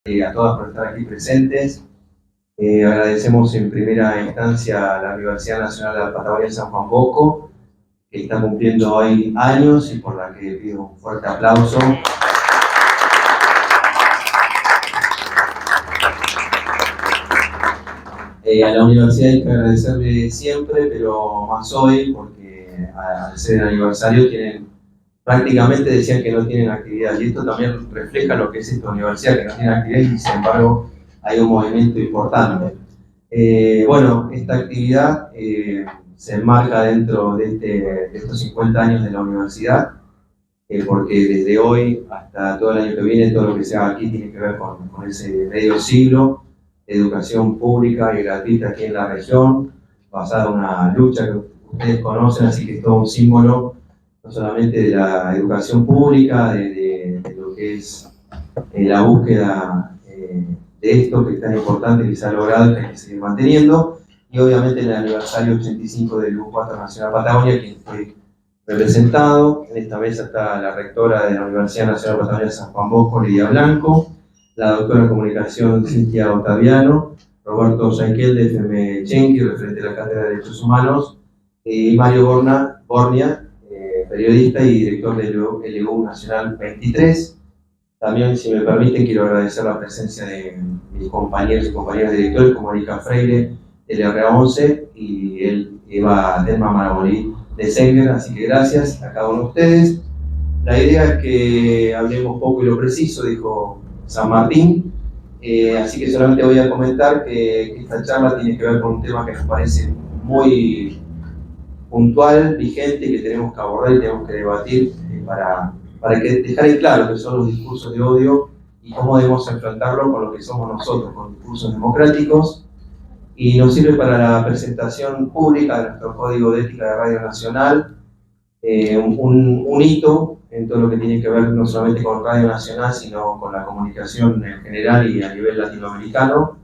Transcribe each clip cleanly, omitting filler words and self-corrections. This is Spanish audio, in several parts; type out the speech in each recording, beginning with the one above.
A todas por estar aquí presentes. Agradecemos en primera instancia a la Universidad Nacional de la Patagonia San Juan Bosco, que está cumpliendo hoy años y por la que pido un fuerte aplauso. A la universidad hay que agradecerle siempre, pero más hoy, porque al ser el aniversario prácticamente decían que no tienen actividad, y esto también refleja lo que es esta universidad, que no tiene actividad y sin embargo hay un movimiento importante. Bueno, esta actividad se enmarca dentro de estos 50 años de la universidad, porque desde hoy hasta todo el año que viene, todo lo que se haga aquí tiene que ver con ese medio siglo de educación pública y gratuita aquí en la región, basada en una lucha que ustedes conocen, así que es todo un símbolo no solamente de la educación pública, de lo que es la búsqueda de esto que es tan importante que se ha logrado y que hay que seguir manteniendo, y obviamente en el aniversario 85 del U4 Nacional Patagonia, quien fue representado. En esta mesa está la rectora de la Universidad Nacional Patagonia San Juan Bosco, Lidia Blanco, la doctora en comunicación Cintia Ottaviano, Roberto Sainquel de FM Chenqui, referente de la Cátedra de Derechos Humanos, y Mario Bornia, periodista y director del LU Nacional 23. También, si me permiten, quiero agradecer la presencia de mis compañeros y compañeras directores, como Erika Freire del RA11 y Eva Telma Marabolí de Senger, así que gracias a cada uno de ustedes. La idea es que hablemos poco y lo preciso, dijo San Martín, así que solamente voy a comentar que esta charla tiene que ver con un tema que nos parece muy puntual, vigente, que tenemos que abordar y tenemos que debatir para que dejar en claro que son los discursos de odio y cómo debemos enfrentarlo con lo que somos nosotros, con discursos democráticos, y nos sirve para la presentación pública de nuestro Código de Ética de Radio Nacional, un hito en todo lo que tiene que ver no solamente con Radio Nacional, sino con la comunicación en general y a nivel latinoamericano,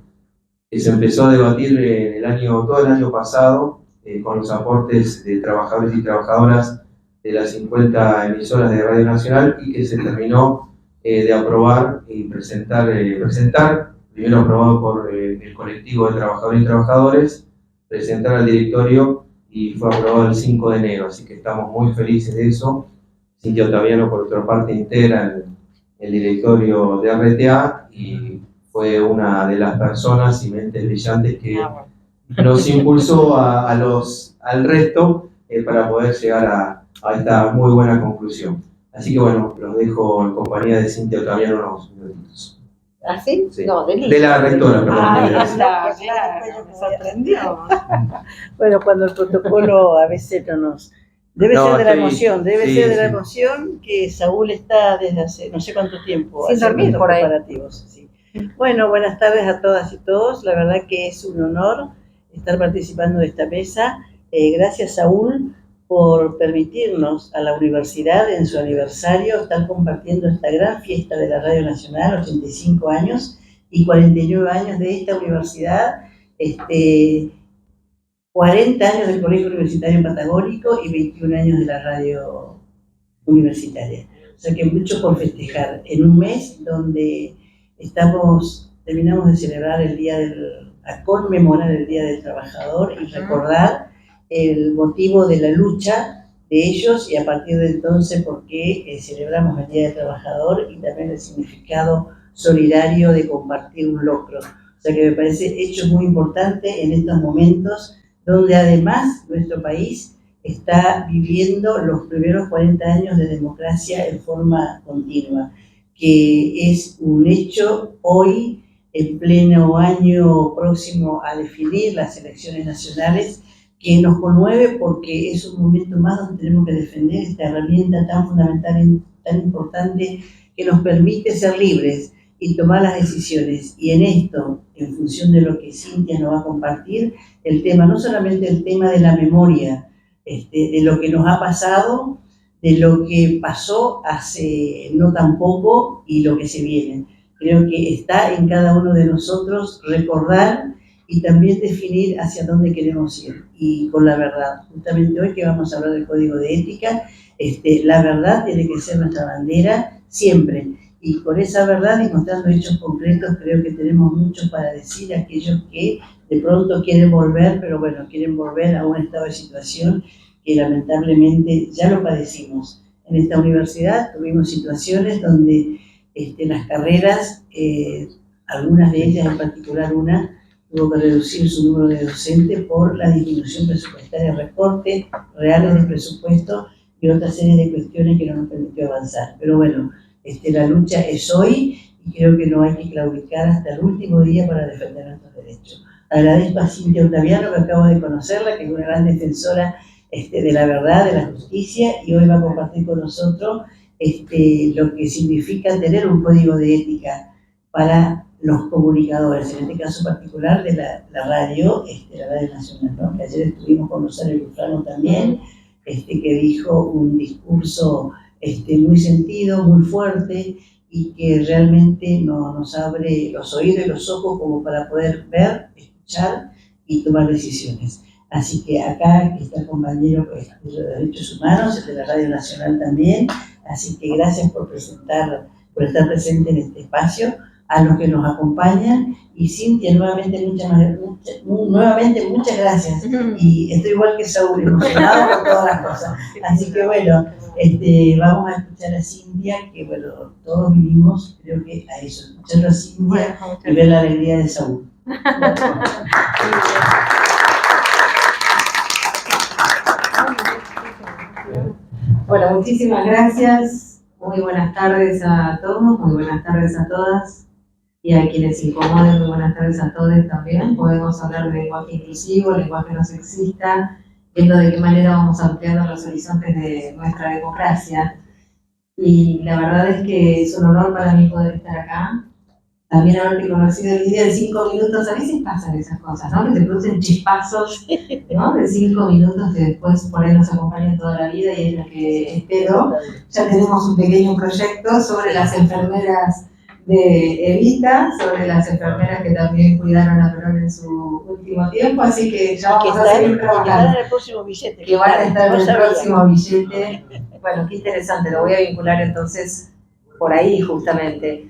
que se empezó a debatir todo el año pasado, con los aportes de trabajadores y trabajadoras de las 50 emisoras de Radio Nacional, y que se terminó de aprobar y presentar, primero aprobado por el colectivo de trabajadores y trabajadores, presentar al directorio y fue aprobado el 5 de enero, así que estamos muy felices de eso. Cintia Ottaviano, por otra parte, integra el directorio de RTA y fue una de las personas y mentes brillantes que nos impulsó al resto para poder llegar a esta muy buena conclusión. Así que bueno, los dejo en compañía de Cintia Ottaviano unos minutitos. ¿Ah, sí? Sí. No, de la rectora, perdón. Claro, me sorprendió. Bueno, cuando el protocolo a veces no nos... Debe ser de la emoción, ser de la emoción que Saúl está desde hace no sé cuánto tiempo sin dormir por ahí. Preparativos. Sí. Bueno, buenas tardes a todas y todos. La verdad que es un honor estar participando de esta mesa. Gracias, Saúl, por permitirnos a la universidad en su aniversario estar compartiendo esta gran fiesta de la Radio Nacional, 85 años y 49 años de esta universidad, 40 años del Colegio Universitario Patagónico y 21 años de la radio universitaria. O sea que mucho por festejar en un mes donde terminamos de celebrar a conmemorar el Día del Trabajador y recordar el motivo de la lucha de ellos, y a partir de entonces por qué celebramos el Día del Trabajador y también el significado solidario de compartir un logro. O sea que me parece hecho muy importante en estos momentos donde además nuestro país está viviendo los primeros 40 años de democracia en forma continua, que es un hecho hoy, en pleno año próximo a definir las elecciones nacionales, que nos conmueve porque es un momento más donde tenemos que defender esta herramienta tan fundamental y tan importante que nos permite ser libres y tomar las decisiones. Y en esto, en función de lo que Cintia nos va a compartir, el tema, no solamente el tema de la memoria, de lo que nos ha pasado, de lo que pasó hace no tan poco y lo que se viene. Creo que está en cada uno de nosotros recordar y también definir hacia dónde queremos ir, y con la verdad. Justamente hoy que vamos a hablar del Código de Ética, la verdad tiene que ser nuestra bandera siempre, Y con esa verdad y mostrando hechos concretos, creo que tenemos mucho para decir a aquellos que de pronto quieren volver, pero bueno, quieren volver a un estado de situación que lamentablemente ya lo padecimos. En esta universidad tuvimos situaciones donde las carreras, algunas de ellas, en particular una, tuvo que reducir su número de docentes por la disminución presupuestaria, recortes reales de presupuesto y otra serie de cuestiones que no nos permitió avanzar. Pero bueno, la lucha es hoy y creo que no hay que claudicar hasta el último día para defender nuestros derechos. Agradezco a Cintia Ottaviano, que acabo de conocerla, que es una gran defensora de la verdad, de la justicia, y hoy va a compartir con nosotros lo que significa tener un código de ética para los comunicadores, en este caso particular de la radio, la Radio Nacional, ¿no? Que ayer estuvimos con Rosario Lufrano también, que dijo un discurso muy sentido, muy fuerte, y que realmente nos abre los oídos y los ojos como para poder ver, escuchar y tomar decisiones. Así que acá está el compañero de los Derechos Humanos, el de la Radio Nacional también, así que gracias por estar presente en este espacio, a los que nos acompañan, y Cintia, nuevamente muchas gracias, y estoy igual que Saúl, emocionado con todas las cosas, así que bueno, vamos a escuchar a Cintia, que bueno, todos vinimos, creo que a eso, escuchar a Cintia y ver la alegría de Saúl. Bueno, muchísimas gracias, muy buenas tardes a todos, muy buenas tardes a todas, y a quienes se incomoden, muy buenas tardes a todos también. Podemos hablar de lenguaje inclusivo, lenguaje no sexista, viendo de qué manera vamos ampliando los horizontes de nuestra democracia. Y la verdad es que es un honor para mí poder estar acá. También haberte conocido el día de 5 minutos, a veces pasan esas cosas, ¿no? Que te producen chispazos, ¿no? De 5 minutos que después por ahí nos acompañan toda la vida, y es lo que espero. Ya tenemos un pequeño proyecto sobre las enfermeras de Evita, sobre las enfermeras que también cuidaron a Perón en su último tiempo, así que ya vamos a seguir trabajando. Que van en el próximo billete. Que van a estar en el próximo billete. Bueno, qué interesante, lo voy a vincular entonces por ahí justamente.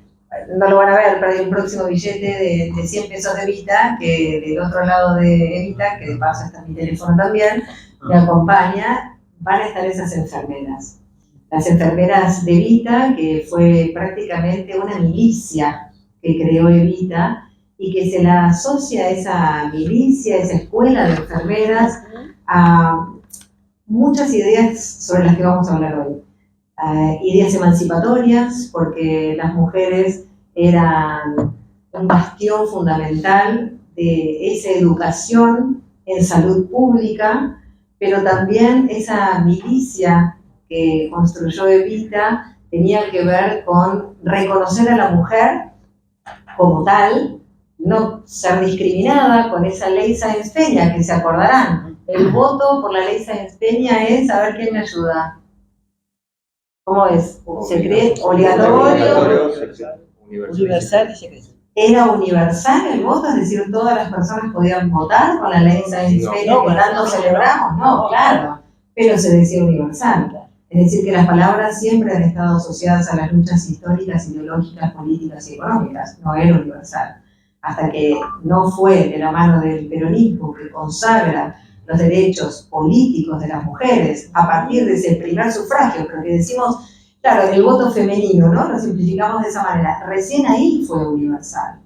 No lo van a ver, pero hay un próximo billete de 100 pesos de Evita, que del otro lado de Evita, que de paso está mi teléfono también, me acompaña, van a estar esas enfermeras. Las enfermeras de Evita, que fue prácticamente una milicia que creó Evita, y que se la asocia a esa milicia, a esa escuela de enfermeras, a muchas ideas sobre las que vamos a hablar hoy. Ideas emancipatorias, porque las mujeres eran un bastión fundamental de esa educación en salud pública, pero también esa milicia que construyó Evita tenía que ver con reconocer a la mujer como tal, no ser discriminada con esa ley Sáenz-Peña, que se acordarán. El voto por la ley Sáenz-Peña es, a ver quién me ayuda. ¿Cómo es? Secreto, obligatorio, universal y secreto. Era universal el voto, es decir, todas las personas podían votar con la ley Sáenz-Peña que tanto celebramos, no, claro, pero se decía universal. Es decir, que las palabras siempre han estado asociadas a las luchas históricas, ideológicas, políticas y económicas, no era universal. Hasta que no fue de la mano del peronismo, que consagra los derechos políticos de las mujeres a partir de ese primer sufragio, porque decimos, claro, el voto femenino, ¿no? Lo simplificamos de esa manera. Recién ahí fue universal.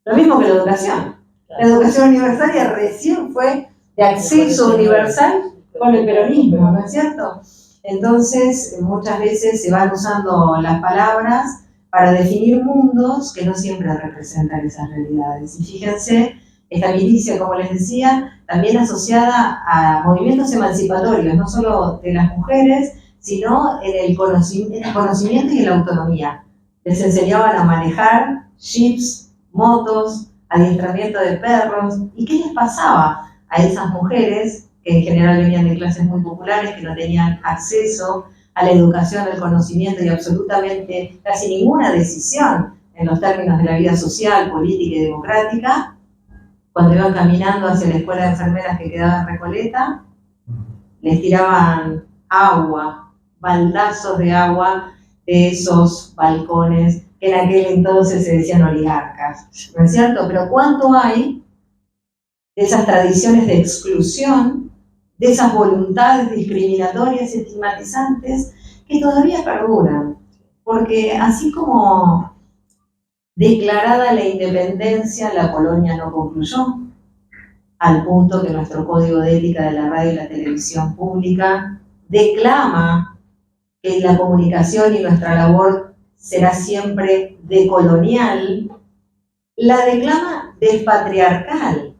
Lo mismo que la educación. La educación universal recién fue de acceso universal con el peronismo, ¿no es cierto? Entonces, muchas veces se van usando las palabras para definir mundos que no siempre representan esas realidades. Y fíjense, esta milicia, como les decía, también asociada a movimientos emancipatorios, no solo de las mujeres, sino en el conocimiento y en la autonomía. Les enseñaban a manejar jeeps, motos, adiestramiento de perros. ¿Y qué les pasaba a esas mujeres, que en general venían de clases muy populares, que no tenían acceso a la educación, al conocimiento y absolutamente casi ninguna decisión en los términos de la vida social, política y democrática? Cuando iban caminando hacia la escuela de enfermeras que quedaba en Recoleta, les tiraban agua, baldazos de agua de esos balcones que en aquel entonces se decían oligarcas, ¿no es cierto? Pero ¿cuánto hay de esas tradiciones de exclusión, de esas voluntades discriminatorias y estigmatizantes que todavía perduran? Porque así como declarada la independencia, la colonia no concluyó, al punto que nuestro código de ética de la radio y la televisión pública declama que la comunicación y nuestra labor será siempre decolonial, la declama despatriarcal,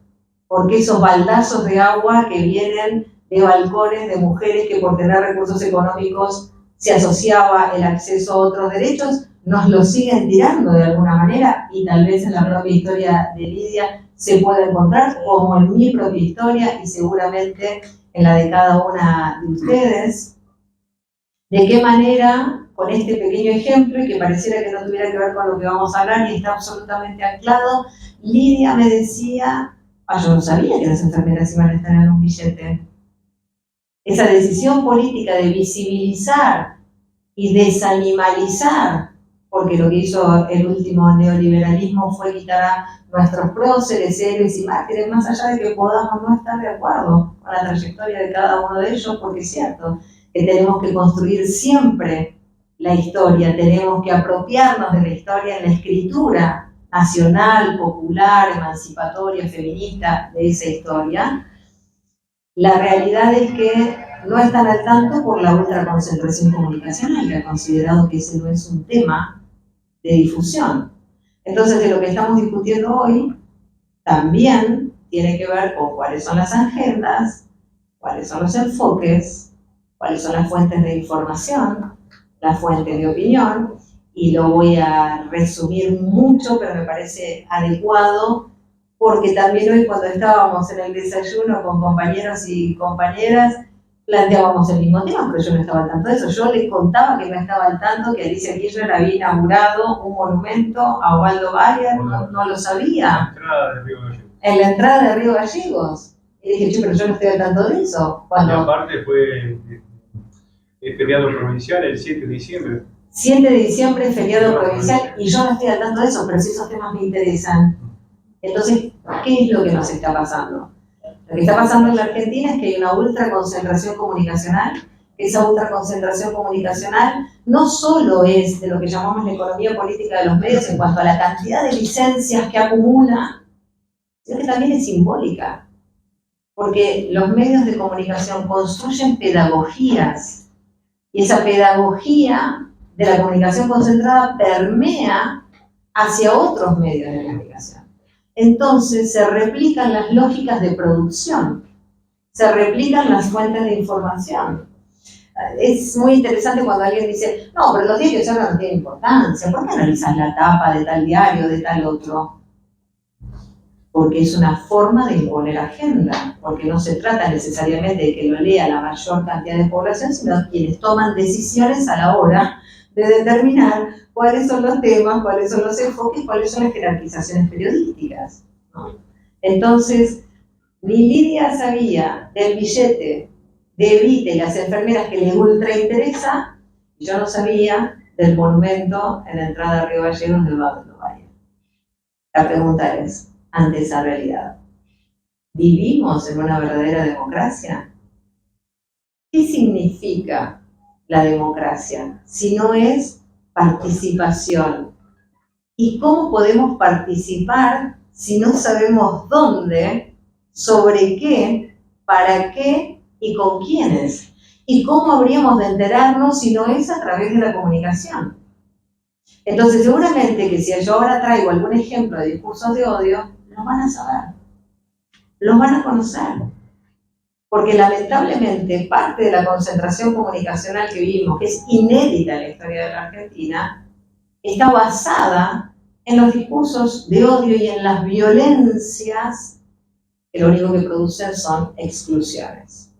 porque esos baldazos de agua que vienen de balcones de mujeres que por tener recursos económicos se asociaba el acceso a otros derechos, nos lo siguen tirando de alguna manera, y tal vez en la propia historia de Lidia se puede encontrar, como en mi propia historia y seguramente en la de cada una de ustedes. ¿De qué manera, con este pequeño ejemplo, y que pareciera que no tuviera que ver con lo que vamos a hablar y está absolutamente anclado, Lidia me decía, yo no sabía que las enfermeras iban a estar en un billete. Esa decisión política de visibilizar y desanimalizar, porque lo que hizo el último neoliberalismo fue quitar a nuestros próceres, héroes y mártires, más allá de que podamos no estar de acuerdo con la trayectoria de cada uno de ellos, porque es cierto que tenemos que construir siempre la historia, tenemos que apropiarnos de la historia en la escritura nacional, popular, emancipatoria, feminista de esa historia. La realidad es que no están al tanto por la ultraconcentración comunicacional, que ha considerado que ese no es un tema de difusión. Entonces, de lo que estamos discutiendo hoy también tiene que ver con cuáles son las agendas, cuáles son los enfoques, cuáles son las fuentes de información, las fuentes de opinión, y lo voy a resumir mucho, pero me parece adecuado, porque también hoy cuando estábamos en el desayuno con compañeros y compañeras, planteábamos el mismo tema, pero yo no estaba al tanto de eso. Yo les contaba que no estaba al tanto que Alicia Kirchner había inaugurado un monumento a Osvaldo Bayer, no lo sabía. En la entrada de Río Gallegos. Y dije, che, pero yo no estoy al tanto de eso. Y aparte fue feriado provincial el 7 de diciembre. 7 de diciembre es feriado provincial y yo no estoy al tanto de eso, pero si esos temas me interesan. Entonces, ¿qué es lo que nos está pasando? Lo que está pasando en la Argentina es que hay una ultraconcentración comunicacional. Esa ultraconcentración comunicacional no solo es de lo que llamamos la economía política de los medios en cuanto a la cantidad de licencias que acumula, sino que también es simbólica. Porque los medios de comunicación construyen pedagogías y esa pedagogía de la comunicación concentrada permea hacia otros medios de comunicación. Entonces se replican las lógicas de producción, se replican las fuentes de información. Es muy interesante cuando alguien dice, no, pero los diarios ahora no tienen importancia, ¿por qué analizas la tapa de tal diario, de tal otro? Porque es una forma de imponer agenda, porque no se trata necesariamente de que lo lea la mayor cantidad de población, sino quienes toman decisiones a la hora de determinar cuáles son los temas, cuáles son los enfoques, cuáles son las jerarquizaciones periodísticas, ¿no? Entonces, ni Lidia sabía del billete de Evita y las enfermeras que le ultra interesa, y yo no sabía del monumento en la entrada de Río Gallegos del Osvaldo Bayer. La pregunta es, ante esa realidad, ¿vivimos en una verdadera democracia? ¿Qué significa la democracia si no es participación? ¿Y cómo podemos participar si no sabemos dónde, sobre qué, para qué y con quiénes? ¿Y cómo habríamos de enterarnos si no es a través de la comunicación? Entonces, seguramente que si yo ahora traigo algún ejemplo de discursos de odio, los van a saber, los van a conocer. Porque lamentablemente parte de la concentración comunicacional que vivimos, que es inédita en la historia de la Argentina, está basada en los discursos de odio y en las violencias que lo único que producen son exclusiones.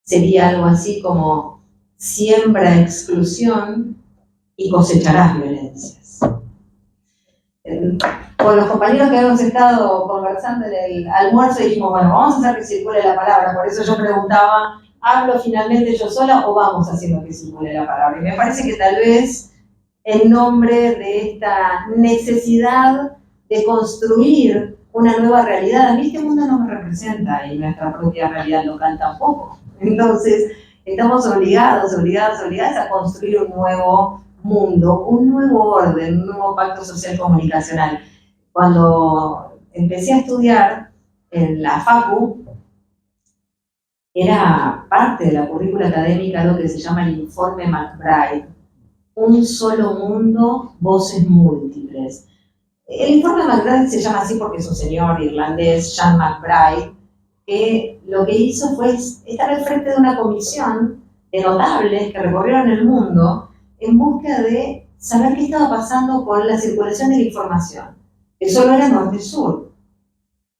Sería algo así como siembra exclusión y cosecharás violencias. Con los compañeros que hemos estado conversando en el almuerzo dijimos, bueno, vamos a hacer que circule la palabra, por eso yo preguntaba, ¿hablo finalmente yo sola o vamos haciendo que circule la palabra? Y me parece que tal vez en nombre de esta necesidad de construir una nueva realidad. A mí este mundo no me representa y nuestra propia realidad local tampoco. Entonces, estamos obligadas a construir un nuevo mundo, un nuevo orden, un nuevo pacto social comunicacional. Cuando empecé a estudiar en la Facu, era parte de la currícula académica lo que se llama el informe McBride. Un solo mundo, voces múltiples. El informe McBride se llama así porque es un señor irlandés, Sean McBride, que lo que hizo fue estar al frente de una comisión de notables que recorrieron el mundo en busca de saber qué estaba pasando con la circulación de la información, que solo era norte-sur.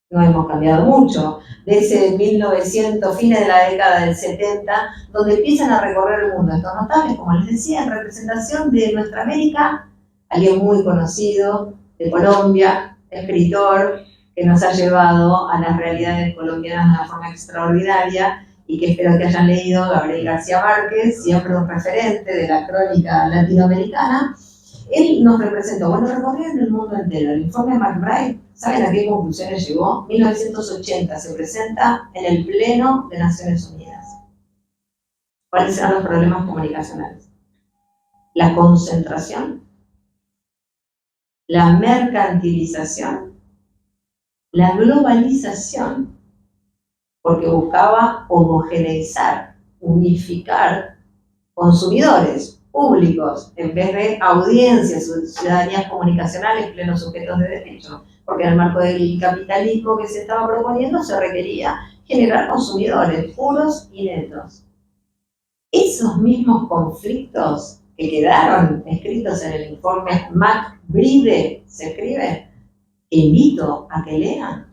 No hemos cambiado mucho, desde 1900, fines de la década del 70, donde empiezan a recorrer el mundo estos notables, como les decía, en representación de nuestra América, alguien muy conocido de Colombia, escritor, que nos ha llevado a las realidades colombianas de una forma extraordinaria y que espero que hayan leído, Gabriel García Márquez, siempre un referente de la crónica latinoamericana. Él nos representó, bueno, recorrieron el mundo entero. El informe McBride, ¿saben a qué conclusiones llegó? 1980 se presenta en el Pleno de Naciones Unidas. ¿Cuáles eran los problemas comunicacionales? La concentración, la mercantilización, la globalización, porque buscaba homogeneizar, unificar consumidores públicos en vez de audiencias o ciudadanías comunicacionales plenos sujetos de derecho, porque en el marco del capitalismo que se estaba proponiendo se requería generar consumidores puros y netos. Esos mismos conflictos que quedaron escritos en el informe McBride, se escribe, que invito a que lean,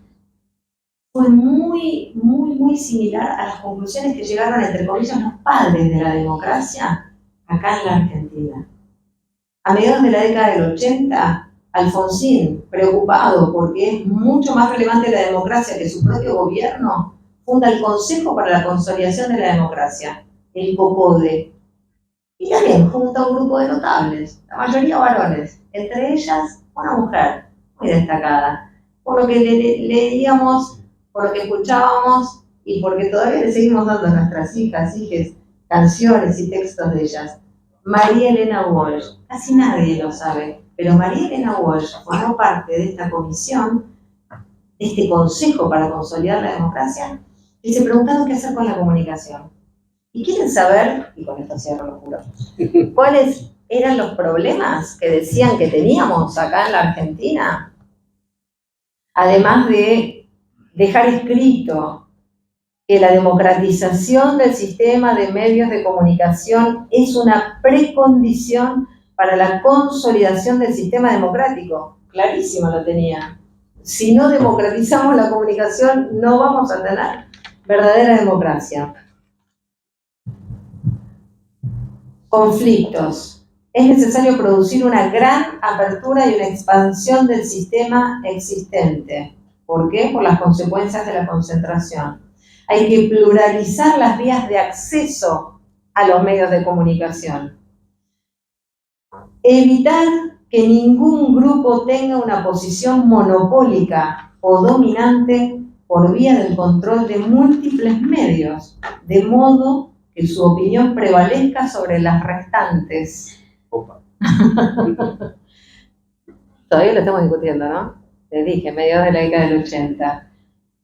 fue muy similar a las conclusiones que llegaron, entre comillas, los padres de la democracia acá en la Argentina. A mediados de la década del 80, Alfonsín, preocupado porque es mucho más relevante la democracia que su propio gobierno, funda el Consejo para la Consolidación de la Democracia, el COCODE, y también junta a un grupo de notables, la mayoría varones, entre ellas una mujer muy destacada, por lo que leíamos, por lo que escuchábamos y porque todavía le seguimos dando a nuestras hijas, hijes, canciones y textos de ellas. María Elena Walsh, casi nadie lo sabe, pero María Elena Walsh formó parte de esta comisión, de este Consejo para Consolidar la Democracia, y se preguntaron qué hacer con la comunicación. Y quieren saber, y con esto cierro, lo juro, cuáles eran los problemas que decían que teníamos acá en la Argentina, además de dejar escrito que la democratización del sistema de medios de comunicación es una precondición para la consolidación del sistema democrático. Clarísimo lo tenía. Si no democratizamos la comunicación, no vamos a tener verdadera democracia. Conflictos. Es necesario producir una gran apertura y una expansión del sistema existente. ¿Por qué? Por las consecuencias de la concentración. Hay que pluralizar las vías de acceso a los medios de comunicación. Evitar que ningún grupo tenga una posición monopólica o dominante por vía del control de múltiples medios, de modo que su opinión prevalezca sobre las restantes. Opa. Todavía lo estamos discutiendo, ¿no? Les dije, mediados de la década del 80.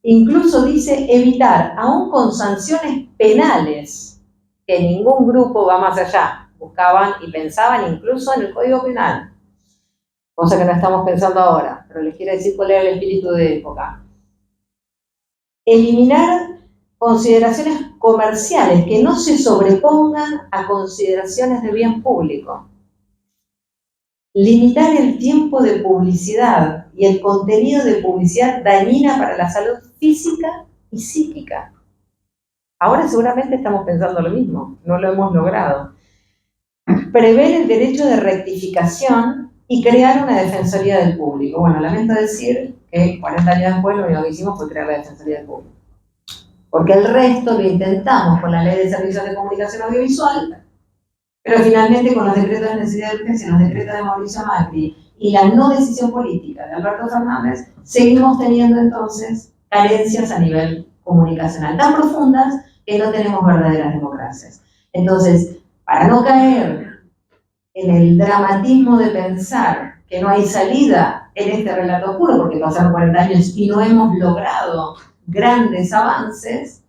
Incluso dice evitar, aún con sanciones penales, que ningún grupo va más allá. Buscaban y pensaban incluso en el Código Penal, cosa que no estamos pensando ahora, pero les quiero decir cuál era el espíritu de época. Eliminar consideraciones comerciales que no se sobrepongan a consideraciones de bien público. Limitar el tiempo de publicidad y el contenido de publicidad dañina para la salud física y psíquica. Ahora seguramente estamos pensando lo mismo, no lo hemos logrado. Prever el derecho de rectificación y crear una defensoría del público. Bueno, lamento decir que 40 años después lo único que hicimos fue crear la defensoría del público. Porque el resto lo intentamos con la Ley de Servicios de Comunicación Audiovisual, Pero finalmente con los decretos de necesidad de urgencia, los decretos de Mauricio Macri y la no decisión política de Alberto Fernández, seguimos teniendo entonces carencias a nivel comunicacional tan profundas que no tenemos verdaderas democracias. Entonces, para no caer en el dramatismo de pensar que no hay salida en este relato oscuro, porque pasaron 40 años y no hemos logrado grandes avances,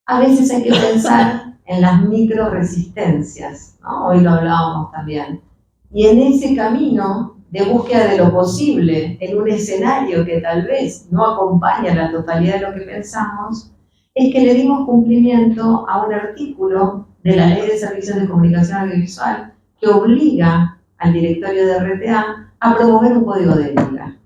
a veces hay que pensar en las micro resistencias, ¿no? Hoy lo hablábamos también. Y en ese camino de búsqueda de lo posible, en un escenario que tal vez no acompaña la totalidad de lo que pensamos, es que le dimos cumplimiento a un artículo de la Ley de Servicios de Comunicación Audiovisual que obliga al directorio de RTA a promover un código de ética.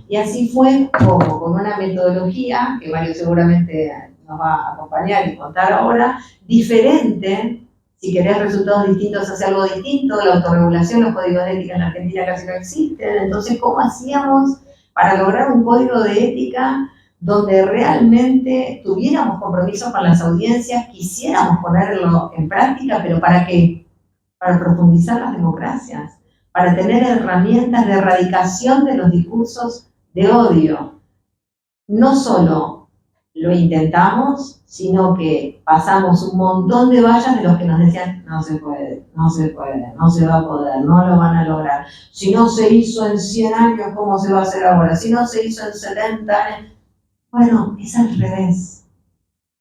Y así fue como, con una metodología que Mario seguramente nos va a acompañar y contar ahora, diferente. Si querés resultados distintos, hace algo distinto. La autorregulación, los códigos de ética en la Argentina casi no existen. Entonces, ¿cómo hacíamos para lograr un código de ética donde realmente tuviéramos compromisos con las audiencias, quisiéramos ponerlo en práctica, pero ¿para qué? Para profundizar las democracias, para tener herramientas de erradicación de los discursos de odio? No solo lo intentamos, sino que pasamos un montón de vallas de los que nos decían no se puede, no se puede, no se va a poder, no lo van a lograr. Si no se hizo en 100 años, ¿cómo se va a hacer ahora? Si no se hizo en 70 años. Bueno, es al revés.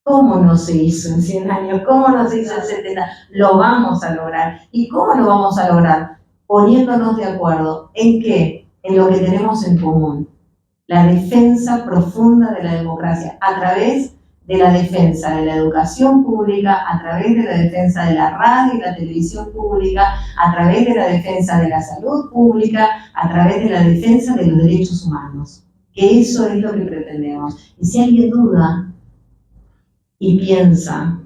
¿Cómo no se hizo en 100 años? ¿Cómo no se hizo en 70? Lo vamos a lograr. ¿Y cómo lo vamos a lograr? Poniéndonos de acuerdo. ¿En qué? En lo que tenemos en común. La defensa profunda de la democracia, a través de la defensa de la educación pública, a través de la defensa de la radio y la televisión pública, a través de la defensa de la salud pública, a través de la defensa de los derechos humanos. Que eso es lo que pretendemos. Y si alguien duda y piensa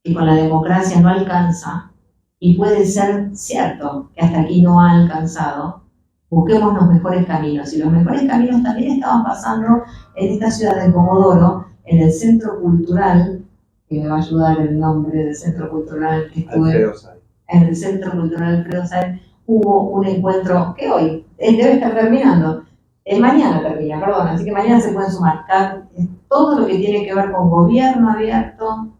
que con la democracia no alcanza, y puede ser cierto que hasta aquí no ha alcanzado, busquemos los mejores caminos. Y los mejores caminos también estaban pasando en esta ciudad de Comodoro, en el Centro Cultural, que me va a ayudar el nombre del Centro Cultural que estuve. En el Centro Cultural Alfredo Sáenz hubo un encuentro que hoy debe estar terminando. Mañana termina, perdón, así que mañana se pueden sumar. Todo lo que tiene que ver con gobierno abierto,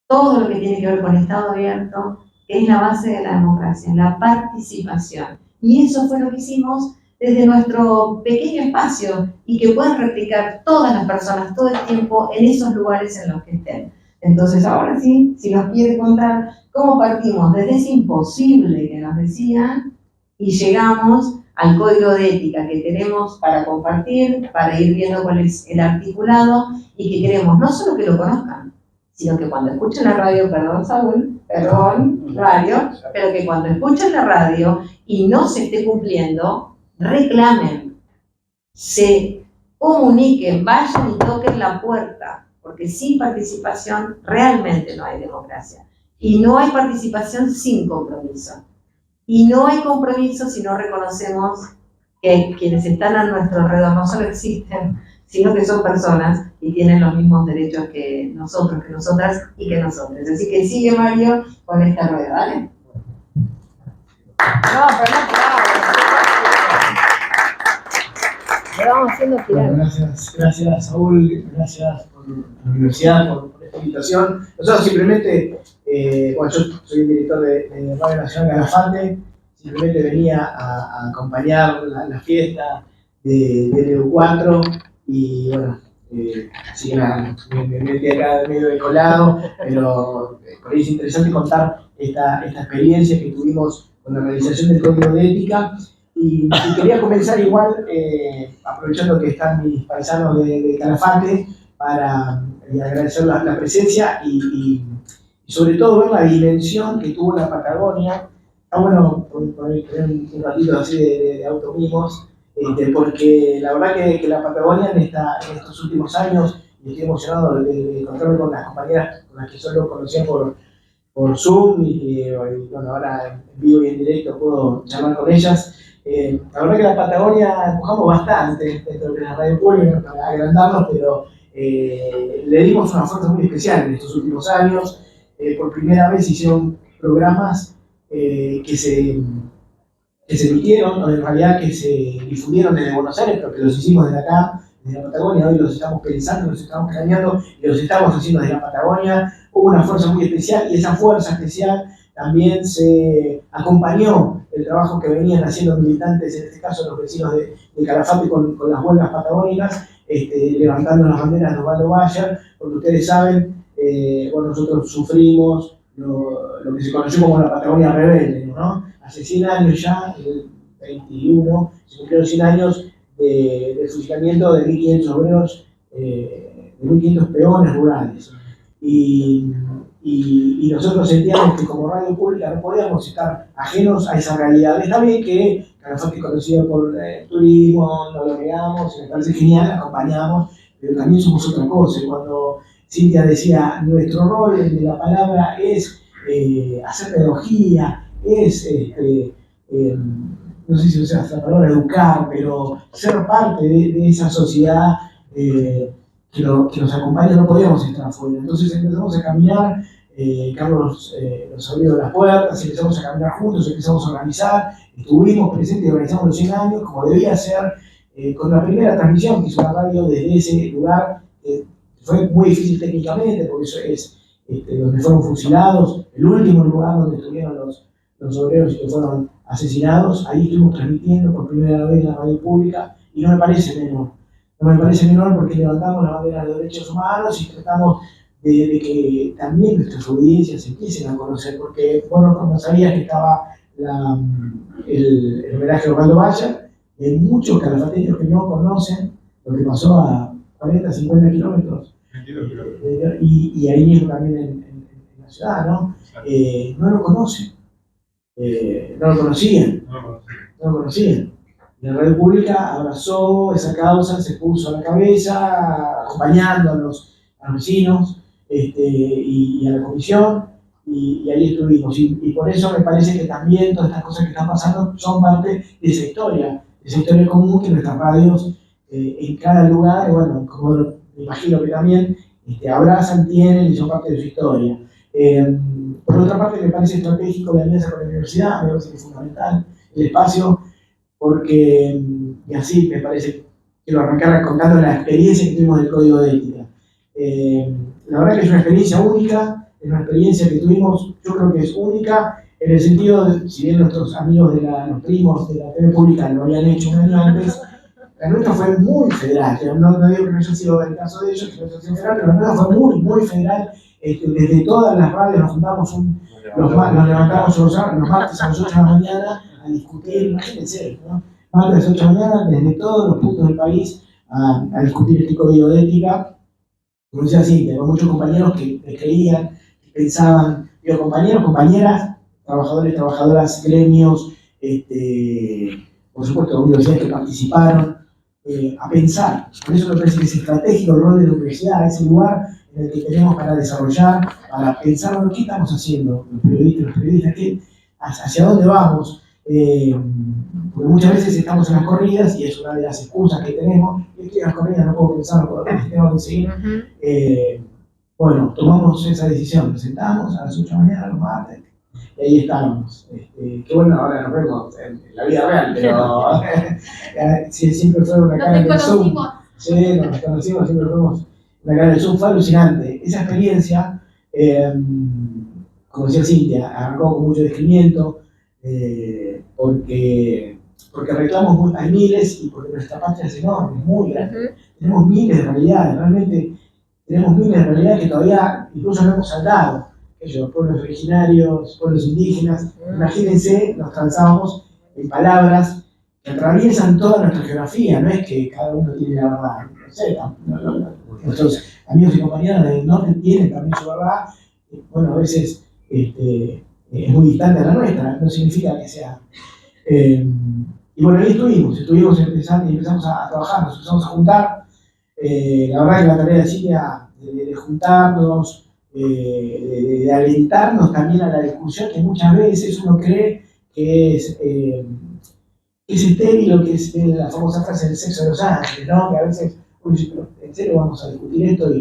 todo lo que tiene que ver con Estado abierto, que es la base de la democracia, la participación. Y eso fue lo que hicimos desde nuestro pequeño espacio y que pueden replicar todas las personas todo el tiempo en esos lugares en los que estén. Entonces, ahora sí, si nos quiere contar cómo partimos desde ese imposible que nos decían y llegamos al código de ética que tenemos para compartir, para ir viendo cuál es el articulado y que queremos no solo que lo conozcan, sino que cuando escuchen la radio, perdón, Mario, pero que cuando escuchen la radio y no se esté cumpliendo, reclamen, se comuniquen, vayan y toquen la puerta, porque sin participación realmente no hay democracia. Y no hay participación sin compromiso. Y no hay compromiso si no reconocemos que quienes están a nuestro alrededor no solo existen, sino que son personas y tienen los mismos derechos que nosotros, que nosotras y que nosotros. Así que sigue Mario con esta rueda, ¿vale? No, pero no, lo vamos haciendo girar. Bueno, gracias Saúl, gracias por la universidad, por esta invitación. Nosotros simplemente, bueno, yo soy el director de Radio Nacional Calafate, simplemente venía a acompañar la fiesta del EU4 y bueno, así que nada, me metí acá medio de colado, pero por ahí es interesante contar esta experiencia que tuvimos con la realización del Código de Ética. Y quería comenzar igual, aprovechando que están mis paisanos de Calafate, para agradecer la presencia y sobre todo ver la dimensión que tuvo la Patagonia. Está bueno tener un ratito así de automimos, porque la verdad que la Patagonia en estos últimos años, y estoy emocionado de encontrarme con las compañeras con las que solo conocía por Zoom y bueno, ahora en vivo y en directo puedo charlar con ellas. La verdad que la Patagonia empujamos bastante dentro de la radio pública para agrandarnos, pero le dimos una fuerza muy especial en estos últimos años. Por primera vez hicieron programas que se emitieron, o en realidad que se difundieron desde Buenos Aires, pero que los hicimos desde acá, desde la Patagonia. Hoy los estamos pensando, los estamos planeando y los estamos haciendo desde la Patagonia. Hubo una fuerza muy especial y esa fuerza especial también se acompañó el trabajo que venían haciendo militantes, en este caso los vecinos de Calafate con las huelgas patagónicas, levantando las banderas de Osvaldo Bayer, porque ustedes saben, bueno, nosotros sufrimos lo que se conoció como la Patagonia Rebelde, ¿no? Hace 100 años ya, el 21, se cumplieron 100 años del fusilamiento de 1.500 obreros, de 1.500 peones rurales. Y nosotros sentíamos que como radio pública no podíamos estar ajenos a esa realidad. Está bien que Calafate es conocido por el turismo, no lo negamos, me parece genial, acompañamos, pero también somos otra cosa. Cuando Cintia decía, nuestro rol de la palabra es hacer pedagogía, es, no sé si usa la palabra educar, pero ser parte de esa sociedad que nos acompaña, no podíamos estar afuera. Entonces empezamos a caminar, Carlos nos abrió las puertas, empezamos a caminar juntos, empezamos a organizar, estuvimos presentes y organizamos los 100 años, como debía ser, con la primera transmisión que hizo la radio desde ese lugar. Fue muy difícil técnicamente, porque eso es donde fueron fusilados, el último lugar donde estuvieron los obreros que fueron asesinados. Ahí estuvimos transmitiendo por primera vez la radio pública y no me parece menor. No me parece menor porque levantamos la bandera de los derechos humanos y tratamos de que también nuestras audiencias empiecen a conocer, porque bueno, como sabías que estaba el homenaje a Osvaldo Bayer, y hay muchos calafateños que no conocen lo que pasó a 40, 50 kilómetros. Y ahí mismo también en la ciudad, ¿no? No lo conocen, no lo conocían. La radio pública abrazó esa causa, se puso a la cabeza, acompañando a los vecinos y a la comisión, y ahí estuvimos. Y por eso me parece que también todas estas cosas que están pasando son parte de esa historia común que nuestras radios en cada lugar, bueno, como me imagino que también abrazan, tienen y son parte de su historia. Por otra parte, me parece estratégico la alianza con la universidad, me parece que es fundamental el espacio, porque, y así me parece, quiero arrancar contando la experiencia que tuvimos del Código de Ética. La verdad que es una experiencia única, es una experiencia que tuvimos, yo creo que es única, en el sentido de, si bien nuestros amigos los primos de la TV pública lo habían hecho un año antes, la nuestra fue muy federal. No digo que no haya sido el caso de ellos, que no haya sido federal, pero la nuestra fue muy, muy federal. Desde todas las radios nos juntamos, nos levantamos los martes a las 8 de la mañana a discutir, imagínense, ¿no? Martes a las 8 de la mañana, desde todos los puntos del país, a discutir este código de ética. Como decía así, tengo muchos compañeros que creían, que pensaban, digo, compañeros, compañeras, trabajadores, trabajadoras, gremios, por supuesto, universidades que participaron, a pensar. Por eso me parece que es estratégico el rol de la universidad, ese lugar en el que tenemos para desarrollar, para pensar, bueno, ¿qué estamos haciendo los periodistas, hacia dónde vamos? Porque muchas veces estamos en las corridas y es una de las excusas que tenemos, y es que en las corridas no puedo pensar, no puedo pensar, tengo que seguir. Bueno, tomamos esa decisión, nos sentamos a las 8 de la mañana los martes, y ahí estábamos. Qué bueno, ahora nos vemos en la vida real, pero siempre fue una cara de Zoom. Sí, nos conocimos, siempre fuimos una cara de Zoom, fue alucinante. Esa experiencia, como decía Cintia, arrancó con mucho descrimiento, porque reclamos hay miles y porque nuestra patria es enorme, es muy grande. Tenemos miles de realidades, realmente tenemos miles de realidades que todavía incluso no hemos saldado. Pueblos originarios, pueblos indígenas, imagínense, nos transamos en palabras que atraviesan toda nuestra geografía, no es que cada uno tiene la verdad, no sé, nuestros amigos y compañeras del norte tienen también su verdad, bueno, a veces es muy distante a la nuestra, no significa que sea. Y bueno, ahí estuvimos empezando y empezamos a trabajar, nos empezamos a juntar. La verdad que la tarea de Silvia de juntarnos, de alentarnos también a la discusión, que muchas veces uno cree que es estéril, o que es la famosa frase del sexo de los ángeles, ¿no? Que a veces uno dice, pero en serio vamos a discutir esto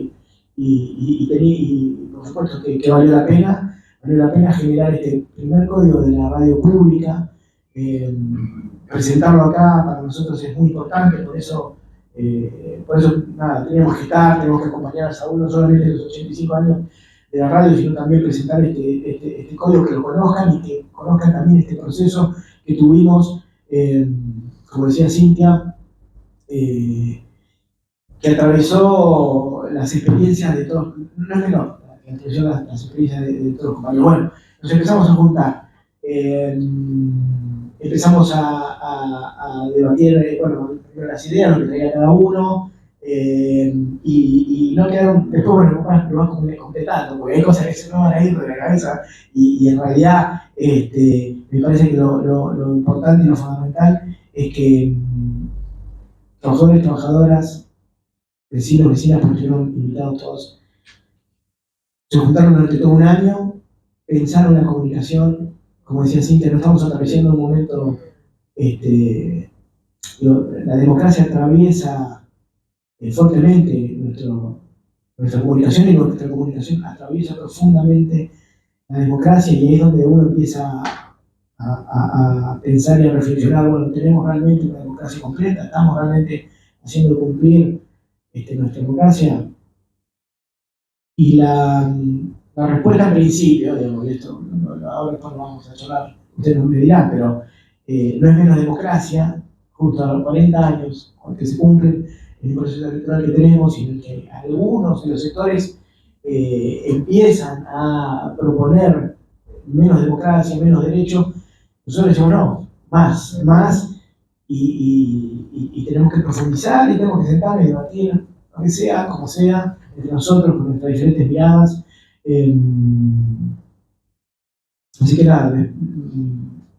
y por supuesto que valió la pena. valió la pena generar este primer código de la radio pública. Presentarlo acá para nosotros es muy importante, por eso nada, teníamos que acompañar a Saúl no solamente en los 85 años de la radio, sino también presentar este código, que lo conozcan y que conozcan también este proceso que tuvimos, como decía Cintia, que atravesó las experiencias de todos, no es menor, que atravesó las experiencias de todos los compañeros. Bueno, nos empezamos a juntar, empezamos a debatir, bueno, las ideas, lo que traía cada uno, y no quedaron, después, bueno, lo vas completando, porque hay cosas que se me van a ir de la cabeza, y en realidad me parece que lo importante y lo fundamental es que trabajadores, trabajadoras, vecinos, vecinas, porque estuvieron invitados todos, se juntaron durante todo un año, pensaron la comunicación, como decía Cintia, no estamos atravesando un momento, la democracia atraviesa fuertemente nuestra comunicación, y nuestra comunicación atraviesa profundamente la democracia, y ahí es donde uno empieza a pensar y a reflexionar, bueno, tenemos realmente una democracia completa, estamos realmente haciendo cumplir nuestra democracia. Y la respuesta al principio, digamos, esto ahora después lo vamos a charlar, ustedes me dirán, pero no es menos democracia, justo a los 40 años que se cumplen en el proceso electoral que tenemos, y en el que algunos de los sectores empiezan a proponer menos democracia, menos derechos. Nosotros decimos no, más, y tenemos que profundizar, y tenemos que sentar y debatir, aunque sea como sea, entre nosotros, con nuestras diferentes miradas. Así que nada,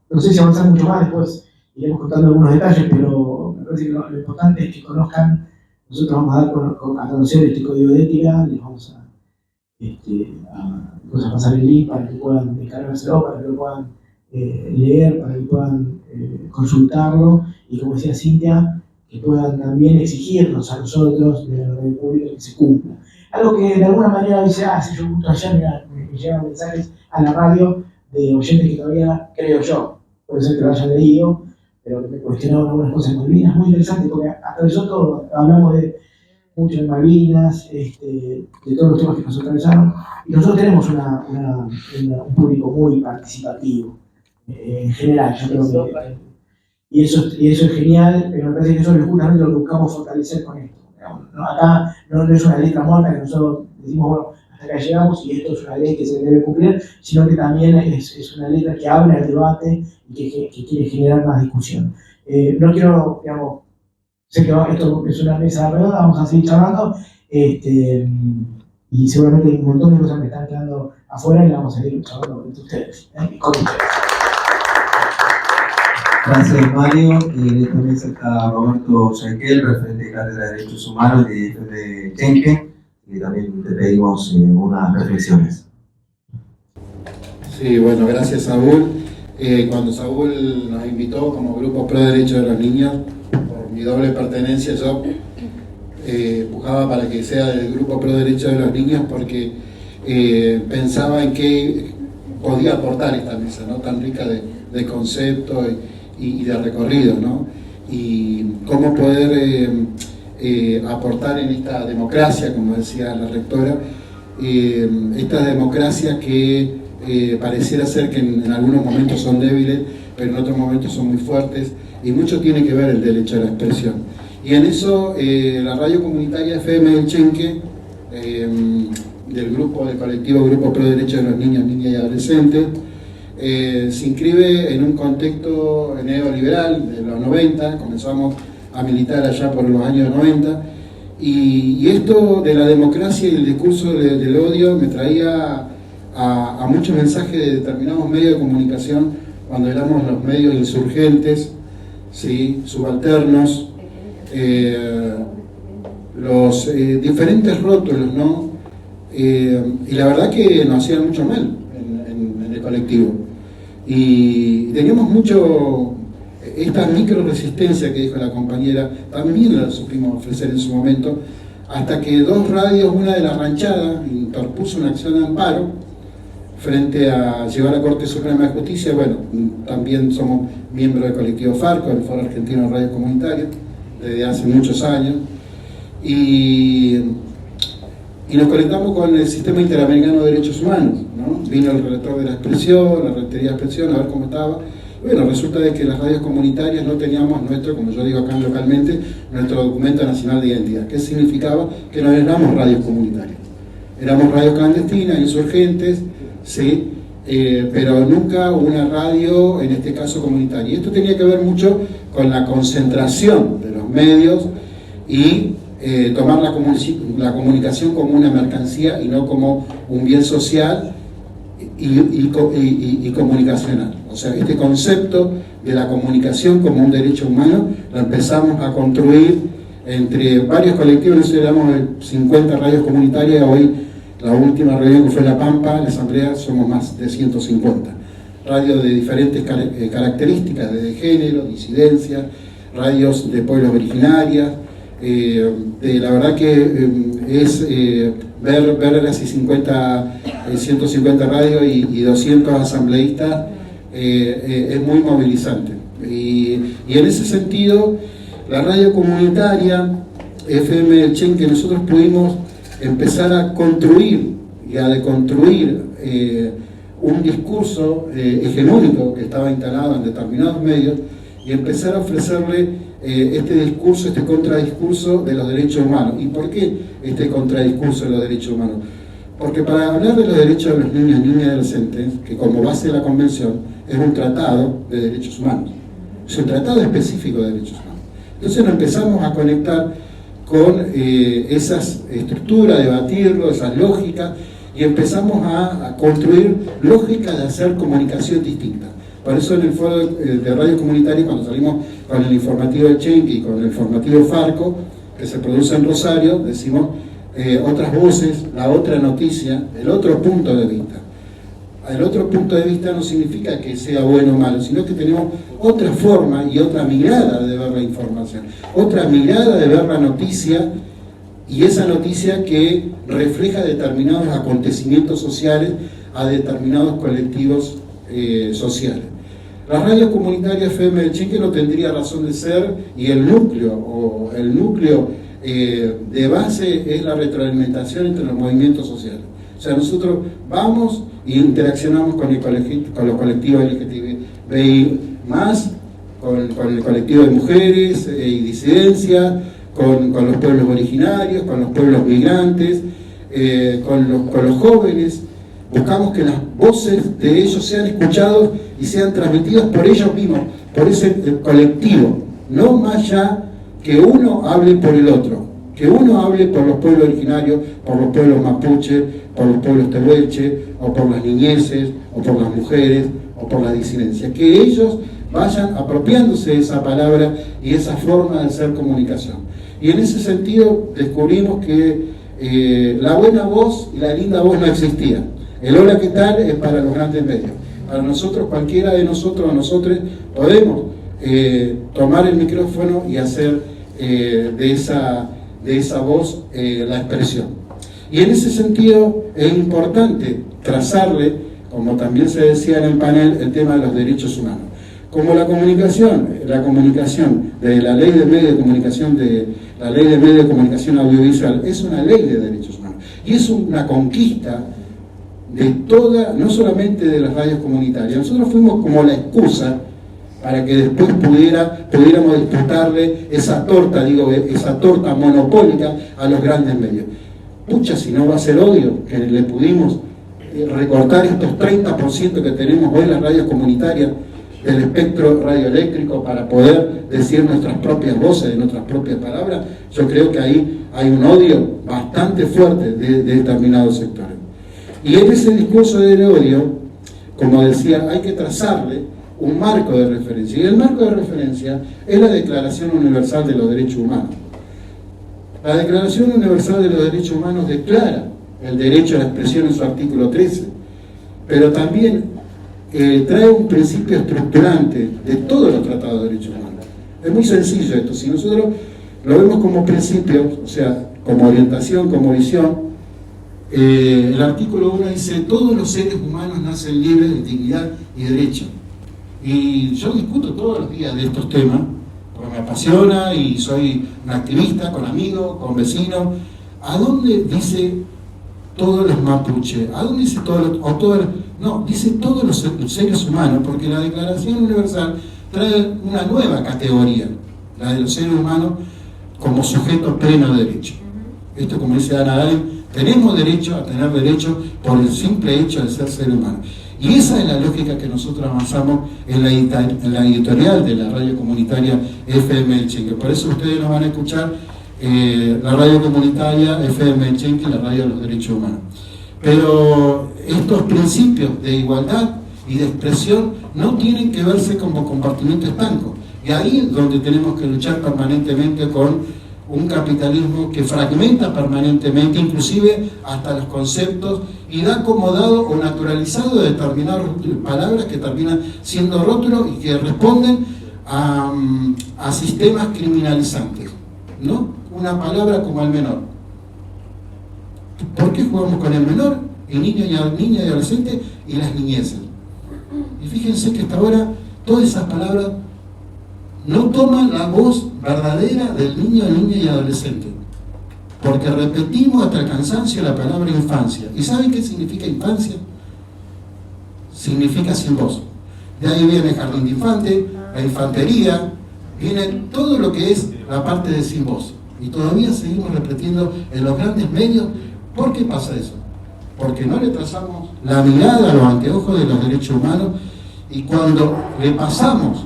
no sé si avanzar mucho más, después iremos contando algunos detalles, pero me parece que lo importante es que conozcan. Nosotros vamos a dar a conocer este código de ética, les vamos a pasar el link para que puedan descargárselo, para que lo puedan leer, para que puedan consultarlo, y como decía Cintia, que puedan también exigirnos a nosotros de la radio pública que se cumpla. Algo que de alguna manera dice, si yo justo ayer me llegan mensajes a la radio de oyentes que todavía, creo yo, puede ser que lo hayan leído, pero que me cuestionaron algunas cosas en Malvinas, muy interesante, porque atravesó todo, hablamos mucho de Malvinas, de todos los temas que nos atravesaron, y nosotros tenemos un público muy participativo, en general, yo creo que, y eso es genial, pero me parece que eso es justamente lo que buscamos fortalecer con esto. Acá no es una letra muerta que nosotros decimos, bueno, hasta acá llegamos y esto es una ley que se debe cumplir, sino que también es una letra que abre el debate y que quiere generar más discusión. No quiero, digamos, sé que esto es una mesa redonda, vamos a seguir charlando, y seguramente hay un montón de cosas que están quedando afuera, y vamos a seguir charlando entre ustedes, con ustedes. Gracias, Mario. Y en esta mesa está Roberto Yaquel, referente de Cátedra de Derechos Humanos de Chenque, y también te pedimos unas reflexiones. Sí, bueno, gracias, Saúl. Cuando Saúl nos invitó como Grupo Pro Derecho de los Niños, por mi doble pertenencia, yo empujaba para que sea del Grupo Pro Derecho de los Niños, porque pensaba en qué podía aportar esta mesa, ¿no?, tan rica de conceptos y de recorrido, ¿no?, y cómo poder aportar en esta democracia, como decía la rectora, esta democracia que pareciera ser que en algunos momentos son débiles, pero en otros momentos son muy fuertes, y mucho tiene que ver el derecho a la expresión. Y en eso la radio comunitaria FM del Chenque, del colectivo Grupo Pro Derecho de los Niños, Niñas y Adolescentes, se inscribe en un contexto neoliberal de los 90, comenzamos a militar allá por los años 90, y esto de la democracia y el discurso del odio me traía a muchos mensajes de determinados medios de comunicación cuando éramos los medios insurgentes, ¿sí?, subalternos, los diferentes rótulos, ¿no? Y la verdad que nos hacían mucho mal en el colectivo. Y teníamos mucho, esta micro resistencia que dijo la compañera, también la supimos ofrecer en su momento, hasta que dos radios, una de la Ranchada, interpuso una acción de amparo frente a llevar a la Corte Suprema de Justicia. Bueno, también somos miembros del colectivo Farco, del Foro Argentino de Radio Comunitaria, desde hace muchos años, y nos conectamos con el Sistema Interamericano de Derechos Humanos, ¿no? Vino el relator de la expresión, la Rectoría de Expresión, a ver cómo estaba. Bueno, resulta de que las radios comunitarias no teníamos nuestro, como yo digo acá localmente, nuestro documento nacional de identidad. ¿Qué significaba? Que no éramos radios comunitarias. Éramos radios clandestinas, insurgentes, sí, pero nunca una radio, en este caso comunitaria. Y esto tenía que ver mucho con la concentración de los medios y tomar la comunicación como una mercancía y no como un bien social y comunicacional. O sea, este concepto de la comunicación como un derecho humano lo empezamos a construir entre varios colectivos. Nosotros éramos 50 radios comunitarias. Hoy, la última reunión que fue en La Pampa, en la asamblea, somos más de 150 radios de diferentes características, de género, disidencia, radios de pueblos originarios. La verdad que es ver así 150 radios y 200 asambleístas es muy movilizante. Y en ese sentido, la radio comunitaria FM del Chen, que nosotros pudimos empezar a construir y a deconstruir un discurso hegemónico que estaba instalado en determinados medios, y empezar a ofrecerle este discurso, este contradiscurso de los derechos humanos. ¿Y por qué este contradiscurso de los derechos humanos? Porque para hablar de los derechos de los niños, niñas y adolescentes, que como base de la Convención es un tratado de derechos humanos, es un tratado específico de derechos humanos. Entonces nos empezamos a conectar con esas estructuras, debatirlo, esas lógicas, y empezamos a construir lógicas de hacer comunicación distinta. Por eso en el foro de radio comunitaria, cuando salimos con el informativo del Chenqui y con el informativo Farco, que se produce en Rosario, decimos otras voces, la otra noticia, el otro punto de vista. El otro punto de vista no significa que sea bueno o malo, sino que tenemos otra forma y otra mirada de ver la información, otra mirada de ver la noticia, y esa noticia que refleja determinados acontecimientos sociales a determinados colectivos sociales. La radio comunitaria FM del Chenqui no tendría razón de ser, y el núcleo de base es la retroalimentación entre los movimientos sociales. O sea, nosotros vamos e interaccionamos con los colectivos LGTBI+, con el colectivo de mujeres y disidencias, con los pueblos originarios, con los pueblos migrantes, con los jóvenes. Buscamos que las voces de ellos sean escuchadas y sean transmitidas por ellos mismos, por ese colectivo, no más allá que uno hable por el otro, que uno hable por los pueblos originarios, por los pueblos mapuche, por los pueblos tehuelche, o por las niñeces, o por las mujeres, o por la disidencia, que ellos vayan apropiándose de esa palabra y esa forma de hacer comunicación. Y en ese sentido descubrimos que la buena voz y la linda voz no existía. El hola, ¿qué tal? Es para los grandes medios. Para nosotros, cualquiera de nosotros o nosotros, podemos tomar el micrófono y hacer de esa voz la expresión. Y en ese sentido es importante trazarle, como también se decía en el panel, el tema de los derechos humanos. Como la comunicación de la ley de medios de comunicación, la ley de medios de comunicación audiovisual, es una ley de derechos humanos. Y es una conquista de toda, no solamente de las radios comunitarias. Nosotros fuimos como la excusa para que después pudiéramos disputarle esa torta monopólica a los grandes medios. Pucha, si no va a ser odio que le pudimos recortar estos 30% que tenemos hoy en las radios comunitarias del espectro radioeléctrico para poder decir nuestras propias voces, de nuestras propias palabras. Yo creo que ahí hay un odio bastante fuerte de determinados sectores. Y en ese discurso del odio, como decía, hay que trazarle un marco de referencia. Y el marco de referencia es la Declaración Universal de los Derechos Humanos. La Declaración Universal de los Derechos Humanos declara el derecho a la expresión en su artículo 13, pero también trae un principio estructurante de todos los tratados de derechos humanos. Es muy sencillo esto. Si nosotros lo vemos como principios, o sea, como orientación, como visión, el artículo 1 dice: todos los seres humanos nacen libres de dignidad y derecho. Y yo discuto todos los días de estos temas, porque me apasiona y soy un activista con amigos, con vecinos. ¿A dónde dice todos los mapuches? ¿A dónde dice no, dice todos los seres humanos, porque la Declaración Universal trae una nueva categoría, la de los seres humanos como sujeto pleno de derecho. Esto, como dice Ana Allen, tenemos derecho a tener derecho por el simple hecho de ser ser humano. Y esa es la lógica que nosotros avanzamos en la editorial de la radio comunitaria FM El Chenque. Por eso ustedes nos van a escuchar la radio comunitaria FM El Chenque, la radio de los derechos humanos. Pero estos principios de igualdad y de expresión no tienen que verse como compartimiento estanco. Y ahí es donde tenemos que luchar permanentemente con un capitalismo que fragmenta permanentemente, inclusive hasta los conceptos, y da acomodado o naturalizado de determinadas palabras que terminan siendo rótulos y que responden a sistemas criminalizantes, ¿no? Una palabra como el menor. ¿Por qué jugamos con el menor? El niño y adolescente y las niñeces. Y fíjense que hasta ahora todas esas palabras no toman la voz verdadera del niño, niña y adolescente, porque repetimos hasta el cansancio la palabra infancia. ¿Y saben qué significa infancia? Significa sin voz. De ahí viene el jardín de infante, la infantería, viene todo lo que es la parte de sin voz. Y todavía seguimos repitiendo en los grandes medios. ¿Por qué pasa eso? Porque no le trazamos la mirada a los anteojos de los derechos humanos, y cuando le pasamos,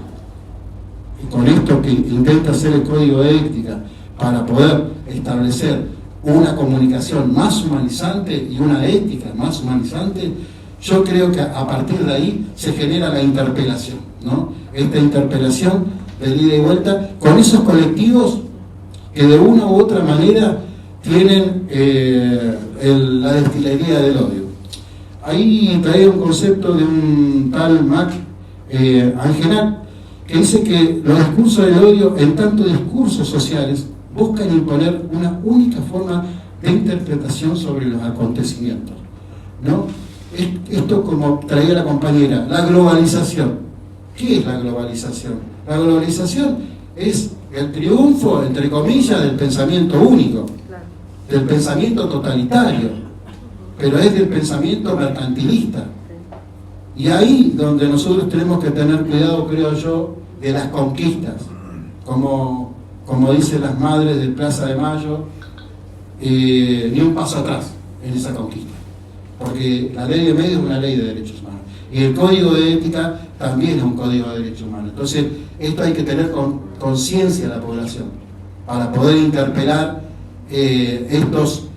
y con esto que intenta hacer el código de ética para poder establecer una comunicación más humanizante y una ética más humanizante, yo creo que a partir de ahí se genera la interpelación, ¿no? Esta interpelación de ida y vuelta con esos colectivos que de una u otra manera tienen la destilería del odio. Ahí traía un concepto de un tal Mac Angenat, que dice que los discursos del odio, en tanto discursos sociales, buscan imponer una única forma de interpretación sobre los acontecimientos, ¿no? Esto, como traía la compañera, la globalización. ¿Qué es la globalización? La globalización es el triunfo, entre comillas, del pensamiento único, del pensamiento totalitario, pero es del pensamiento mercantilista. Y ahí donde nosotros tenemos que tener cuidado, creo yo, de las conquistas, como dicen las madres de Plaza de Mayo, ni un paso atrás en esa conquista, porque la ley de medios es una ley de derechos humanos, y el código de ética también es un código de derechos humanos. Entonces, esto hay que tener conciencia de la población, para poder interpelar estas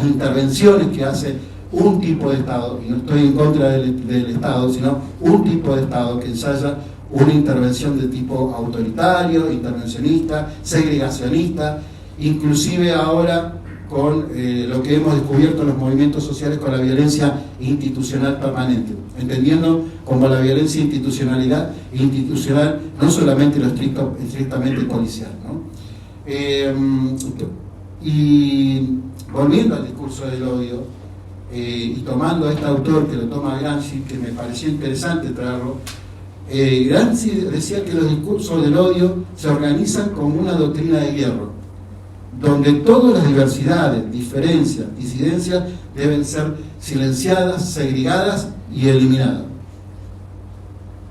intervenciones que hace un tipo de Estado, y no estoy en contra del Estado, sino un tipo de Estado que ensaya una intervención de tipo autoritario, intervencionista, segregacionista, inclusive ahora con lo que hemos descubierto en los movimientos sociales con la violencia institucional permanente, entendiendo como la violencia institucional no solamente lo estrictamente policial, ¿no? Y volviendo al discurso del odio, y tomando a este autor que lo toma Gramsci, que me pareció interesante traerlo, Gramsci decía que los discursos del odio se organizan como una doctrina de hierro, donde todas las diversidades, diferencias, disidencias deben ser silenciadas, segregadas y eliminadas.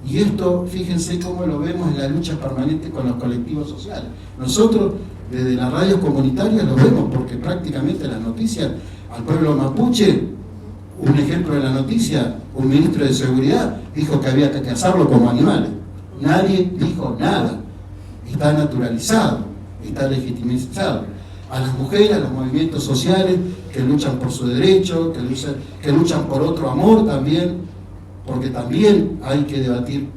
Y esto, fíjense cómo lo vemos en la lucha permanente con los colectivos sociales. Nosotros, desde las radios comunitarias, lo vemos, porque prácticamente las noticias al pueblo mapuche, un ejemplo de la noticia, un ministro de seguridad dijo que había que cazarlo como animales. Nadie dijo nada. Está naturalizado, está legitimizado. A las mujeres, a los movimientos sociales que luchan por su derecho, que luchan por otro amor también, porque también hay que debatir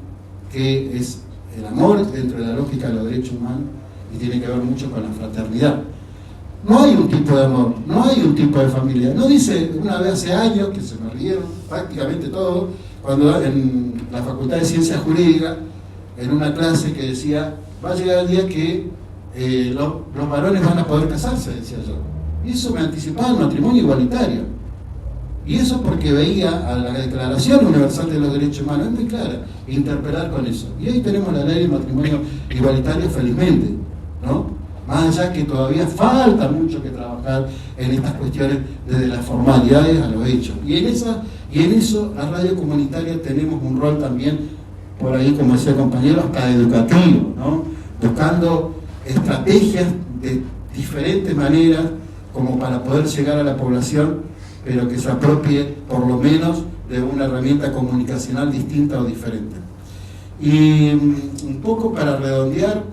qué es el amor dentro de la lógica de los derechos humanos, y tiene que ver mucho con la fraternidad. No hay un tipo de amor, no hay un tipo de familia. No dice, una vez hace años, que se me rieron prácticamente todos, cuando en la Facultad de Ciencias Jurídicas, en una clase que decía, va a llegar el día que los varones van a poder casarse, decía yo. Y eso me anticipaba el matrimonio igualitario. Y eso porque veía a la Declaración Universal de los Derechos Humanos, es muy clara, interpelar con eso. Y hoy tenemos la ley del matrimonio igualitario, felizmente, ¿no? Más allá que todavía falta mucho que trabajar en estas cuestiones, desde las formalidades a los hechos. Y en eso la radio comunitaria tenemos un rol también, por ahí, como decía el compañero, hasta educativo, ¿no? Buscando estrategias de diferentes maneras como para poder llegar a la población, pero que se apropie por lo menos de una herramienta comunicacional distinta o diferente. Y un poco para redondear,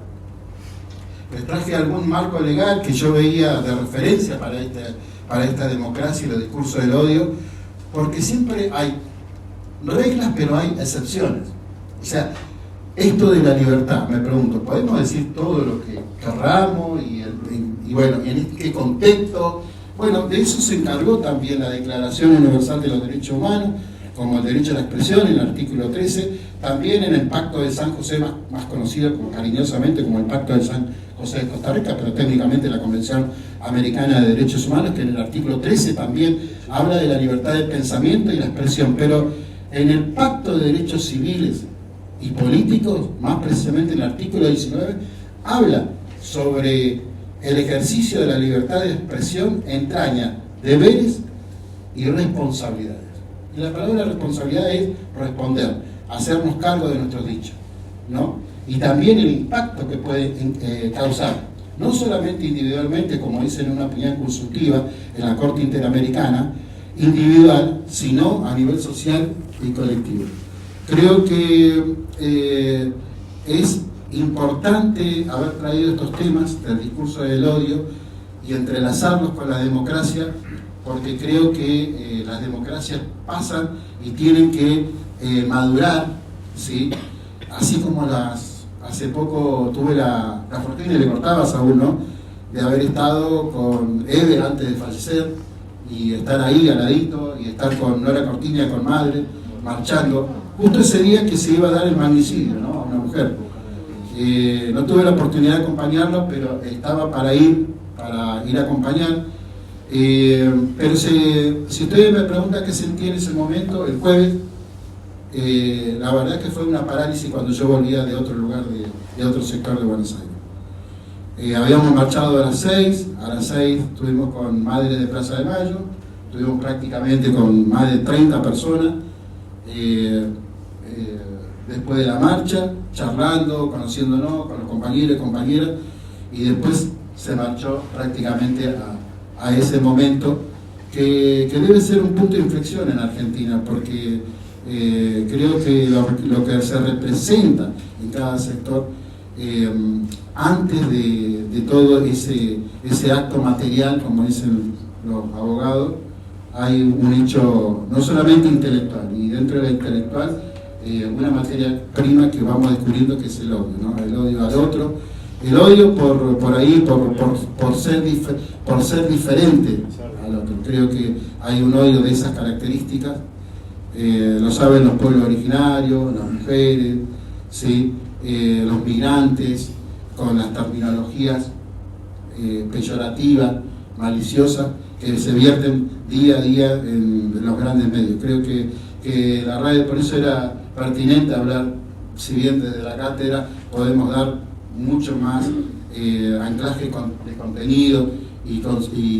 les traje algún marco legal que yo veía de referencia para esta democracia y los discursos del odio, porque siempre hay reglas, pero hay excepciones. O sea, esto de la libertad, me pregunto, ¿podemos decir todo lo que querramos? Y bueno, ¿en qué contexto? Bueno, de eso se encargó también la Declaración Universal de los Derechos Humanos, como el derecho a la expresión en el artículo 13, también en el Pacto de San José, más conocido cariñosamente como el Pacto de San José de Costa Rica, pero técnicamente la Convención Americana de Derechos Humanos, que en el artículo 13 también habla de la libertad de pensamiento y la expresión, pero en el Pacto de Derechos Civiles y Políticos, más precisamente en el artículo 19, habla sobre el ejercicio de la libertad de expresión, entraña deberes y responsabilidades. Y la palabra responsabilidad es responder, hacernos cargo de nuestros dichos, ¿no? Y también el impacto que puede causar, no solamente individualmente, como dice en una opinión consultiva en la Corte Interamericana, individual, sino a nivel social y colectivo. Creo que es importante haber traído estos temas del discurso del odio y entrelazarlos con la democracia, porque creo que las democracias pasan y tienen que madurar, ¿sí? Así como hace poco tuve la fortuna, y le cortaba a Saúl, ¿no?, de haber estado con Ever antes de fallecer y estar ahí al ladito y estar con Nora Cortiña, con madre, marchando, justo ese día que se iba a dar el magnicidio, ¿no?, a una mujer. No tuve la oportunidad de acompañarlo, pero estaba para ir a acompañar. Pero si ustedes me preguntan qué sentí en ese momento, el jueves, la verdad es que fue una parálisis cuando yo volvía de otro lugar, de otro sector de Buenos Aires. Habíamos marchado a las 6 estuvimos con Madre de Plaza de Mayo, estuvimos prácticamente con más de 30 personas, después de la marcha, charlando, conociéndonos con los compañeros y compañeras, y después se marchó prácticamente a ese momento que debe ser un punto de inflexión en Argentina, porque creo que lo que se representa en cada sector, antes de todo ese acto material, como dicen los abogados, hay un hecho no solamente intelectual, y dentro de la intelectual una materia prima que vamos descubriendo, que es el odio, ¿no? El odio al otro, el odio por ser diferente al otro. Creo que hay un odio de esas características, lo saben los pueblos originarios, las mujeres, ¿sí? Los migrantes, con las terminologías peyorativas, maliciosas, que se vierten día a día en los grandes medios. Creo que la radio, por eso era pertinente hablar, si bien desde la cátedra podemos dar mucho más anclaje de contenido y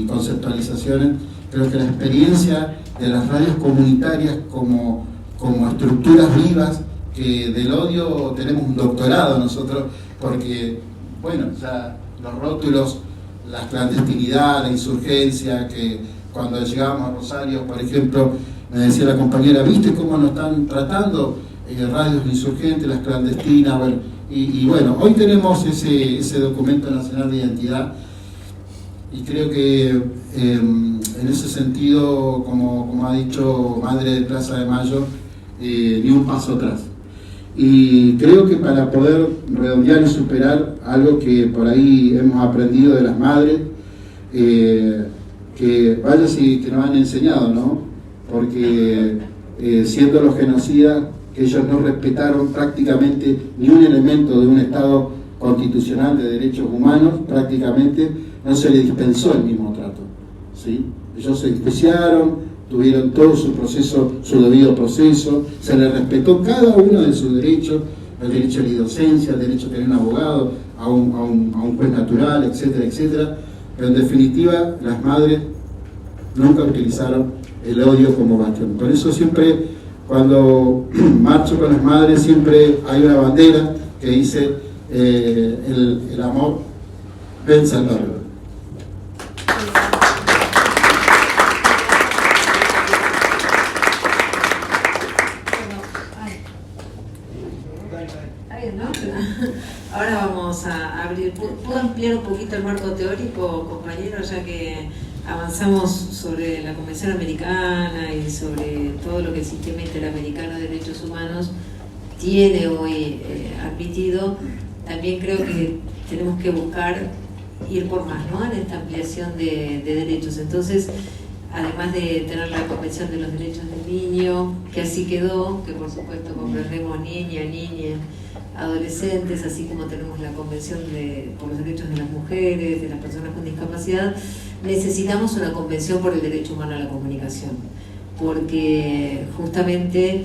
conceptualizaciones. Creo que la experiencia de las radios comunitarias como estructuras vivas, que del odio tenemos un doctorado nosotros, porque, bueno, ya los rótulos, la clandestinidad, la insurgencia, que cuando llegábamos a Rosario, por ejemplo, me decía la compañera, ¿viste cómo nos están tratando radios insurgentes, las clandestinas? Bueno, y bueno, hoy tenemos ese documento nacional de identidad, y creo que en ese sentido, como ha dicho Madre de Plaza de Mayo, ni un paso atrás. Y creo que para poder redondear y superar algo que por ahí hemos aprendido de las madres, que vaya si que nos han enseñado, ¿no? Porque siendo los genocidas, que ellos no respetaron prácticamente ni un elemento de un Estado constitucional de derechos humanos, prácticamente no se le dispensó el mismo trato. ¿sí? Ellos se juiciaron, tuvieron todo su proceso, su debido proceso, se les respetó cada uno de sus derechos, el derecho a la docencia, el derecho a tener un abogado, a un juez natural, etcétera, etcétera. Pero en definitiva, las madres nunca utilizaron el odio como bastión. Por eso siempre, cuando marcho con las madres, siempre hay una bandera que dice el amor vence al odio. Ahora vamos a abrir. ¿Puedo ampliar un poquito el marco teórico, compañero, ya que avanzamos sobre la Convención Americana y sobre todo lo que el Sistema Interamericano de Derechos Humanos tiene hoy admitido? También creo que tenemos que buscar ir por más, ¿no?, en esta ampliación de derechos. Entonces, además de tener la Convención de los Derechos del Niño, que así quedó, que por supuesto comprendemos niña, adolescentes, así como tenemos la Convención por los Derechos de las Mujeres, de las personas con discapacidad, necesitamos una Convención por el Derecho Humano a la Comunicación, porque justamente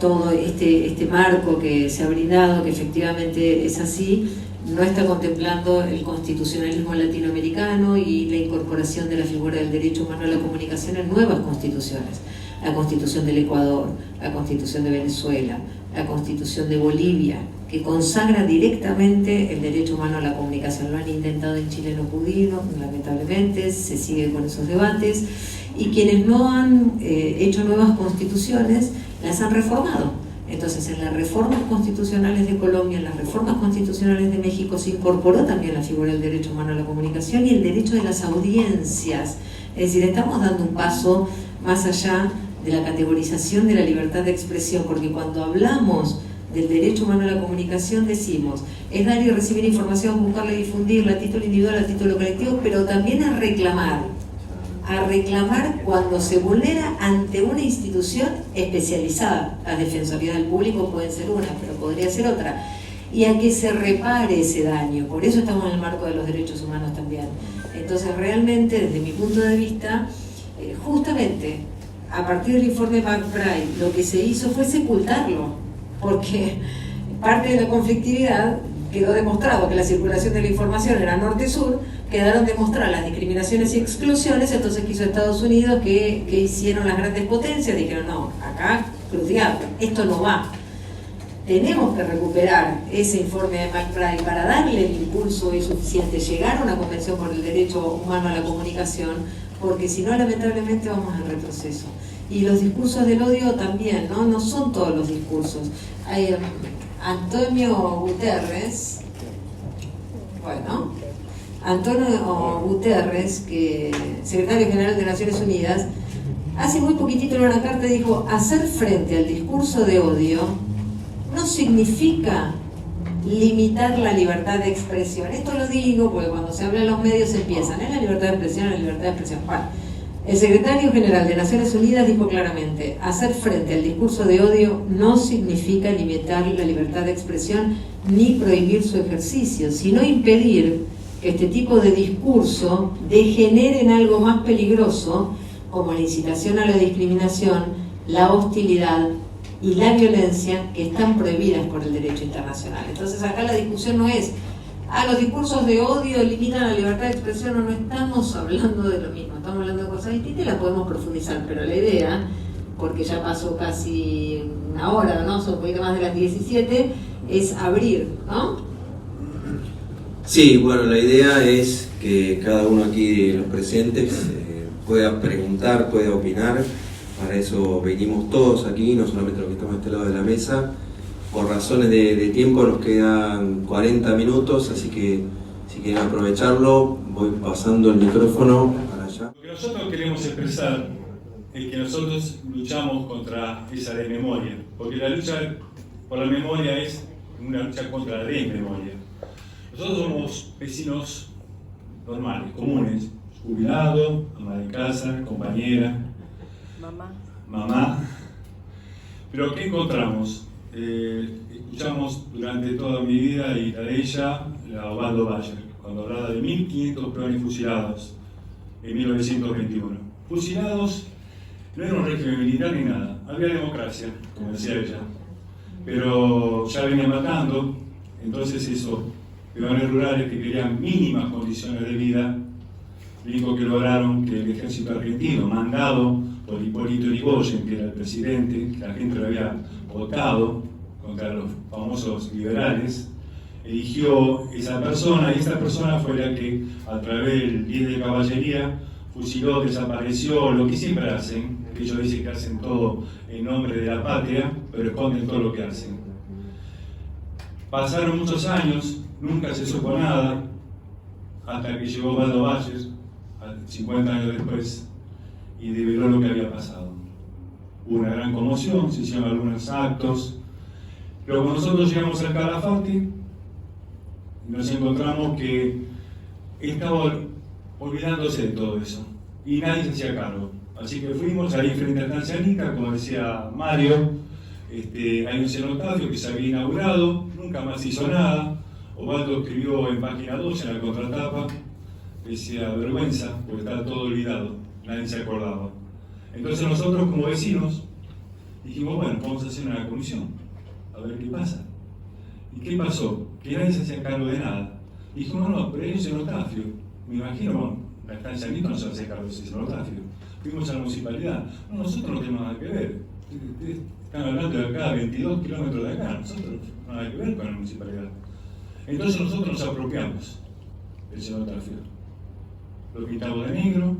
todo este marco que se ha brindado, que efectivamente es así, no está contemplando el constitucionalismo latinoamericano y la incorporación de la figura del derecho humano a la comunicación en nuevas constituciones. La Constitución del Ecuador, la Constitución de Venezuela, la Constitución de Bolivia, que consagra directamente el derecho humano a la comunicación. Lo han intentado en Chile, no pudieron, lamentablemente, se sigue con esos debates, y quienes no han hecho nuevas constituciones las han reformado. Entonces, en las reformas constitucionales de Colombia, en las reformas constitucionales de México, se incorporó también la figura del derecho humano a la comunicación y el derecho de las audiencias. Es decir, estamos dando un paso más allá de la categorización de la libertad de expresión, porque cuando hablamos del derecho humano a la comunicación decimos, es dar y recibir información, buscarla y difundirla a título individual, a título colectivo, pero también a reclamar cuando se vulnera ante una institución especializada. La Defensoría del Público puede ser una, pero podría ser otra, y a que se repare ese daño. Por eso estamos en el marco de los derechos humanos también. Entonces, realmente, desde mi punto de vista, justamente a partir del informe McBride, lo que se hizo fue sepultarlo, porque parte de la conflictividad quedó demostrado que la circulación de la información era norte-sur, quedaron demostradas las discriminaciones y exclusiones. Entonces quiso Estados Unidos, que hicieron las grandes potencias, dijeron, no, acá, crucial, esto no va. Tenemos que recuperar ese informe de McBride para darle el impulso suficiente, llegar a una convención por el derecho humano a la comunicación, porque si no, lamentablemente vamos en retroceso. Y los discursos del odio también, no son todos los discursos. Hay Antonio Guterres, que secretario general de Naciones Unidas, hace muy poquitito en una carta dijo: hacer frente al discurso de odio no significa limitar la libertad de expresión. Esto lo digo porque cuando se habla en los medios empiezan, la libertad de expresión, la libertad de expresión. Bueno, el secretario general de Naciones Unidas dijo claramente: hacer frente al discurso de odio no significa limitar la libertad de expresión ni prohibir su ejercicio, sino impedir que este tipo de discurso degenere en algo más peligroso, como la incitación a la discriminación, la hostilidad y la violencia, que están prohibidas por el derecho internacional. Entonces acá la discusión no es los discursos de odio eliminan la libertad de expresión, o no estamos hablando de lo mismo, estamos hablando de cosas distintas y las podemos profundizar, pero la idea, porque ya pasó casi una hora, son un poquito más de las 17, es abrir, ¿no? Sí, bueno, la idea es que cada uno aquí de los presentes pueda preguntar, pueda opinar. Para eso venimos todos aquí, no solamente los que estamos a este lado de la mesa. Por razones de tiempo nos quedan 40 minutos, así que si quieren aprovecharlo, voy pasando el micrófono para allá. Lo que nosotros queremos expresar es que nosotros luchamos contra esa desmemoria, porque la lucha por la memoria es una lucha contra la desmemoria. Nosotros somos vecinos normales, comunes, jubilado, ama de casa, compañera, mamá. Pero ¿qué encontramos? Escuchamos durante toda mi vida y la de ella, la Osvaldo Bayer, cuando hablaba de 1500 peones fusilados. en 1921. Fusilados, no era un régimen militar ni nada, había democracia, como decía ella, pero ya venían matando, entonces esos peones rurales que querían mínimas condiciones de vida, lo único que lograron que el ejército argentino, mandado por Hipólito Yrigoyen, que era el presidente, que la gente lo había votado contra los famosos liberales, eligió esa persona, y esta persona fue la que a través del 10 de caballería fusiló, desapareció, lo que siempre hacen. Ellos dicen que hacen todo en nombre de la patria, pero esconden todo lo que hacen. Pasaron muchos años, nunca se supo nada, hasta que llegó Osvaldo Bayer, 50 años después, y develó lo que había pasado. Hubo una gran conmoción, se hicieron algunos actos, pero cuando nosotros llegamos al Calafate, nos encontramos que estaba olvidándose de todo eso, y nadie se hacía cargo. Así que fuimos ahí frente a Tanzania, como decía Mario, hay un cenotafio que se había inaugurado, nunca más hizo nada. Osvaldo escribió en página 2, en la contratapa, decía vergüenza, porque estaba todo olvidado, nadie se acordaba. Entonces nosotros como vecinos dijimos, bueno, vamos a hacer una comisión, a ver qué pasa. ¿Y qué pasó? Que nadie se hacía cargo de nada. Dijimos, no, pero hay un cenotafio. Me imagino, bueno, la estancia Anita no se hace cargo de ese cenotafio. Fuimos a la municipalidad. No, nosotros no tenemos nada que ver. Están hablando de acá, 22 kilómetros de acá. Nosotros no nada que ver con la municipalidad. Entonces nosotros nos apropiamos del cenotafio. Lo pintamos de negro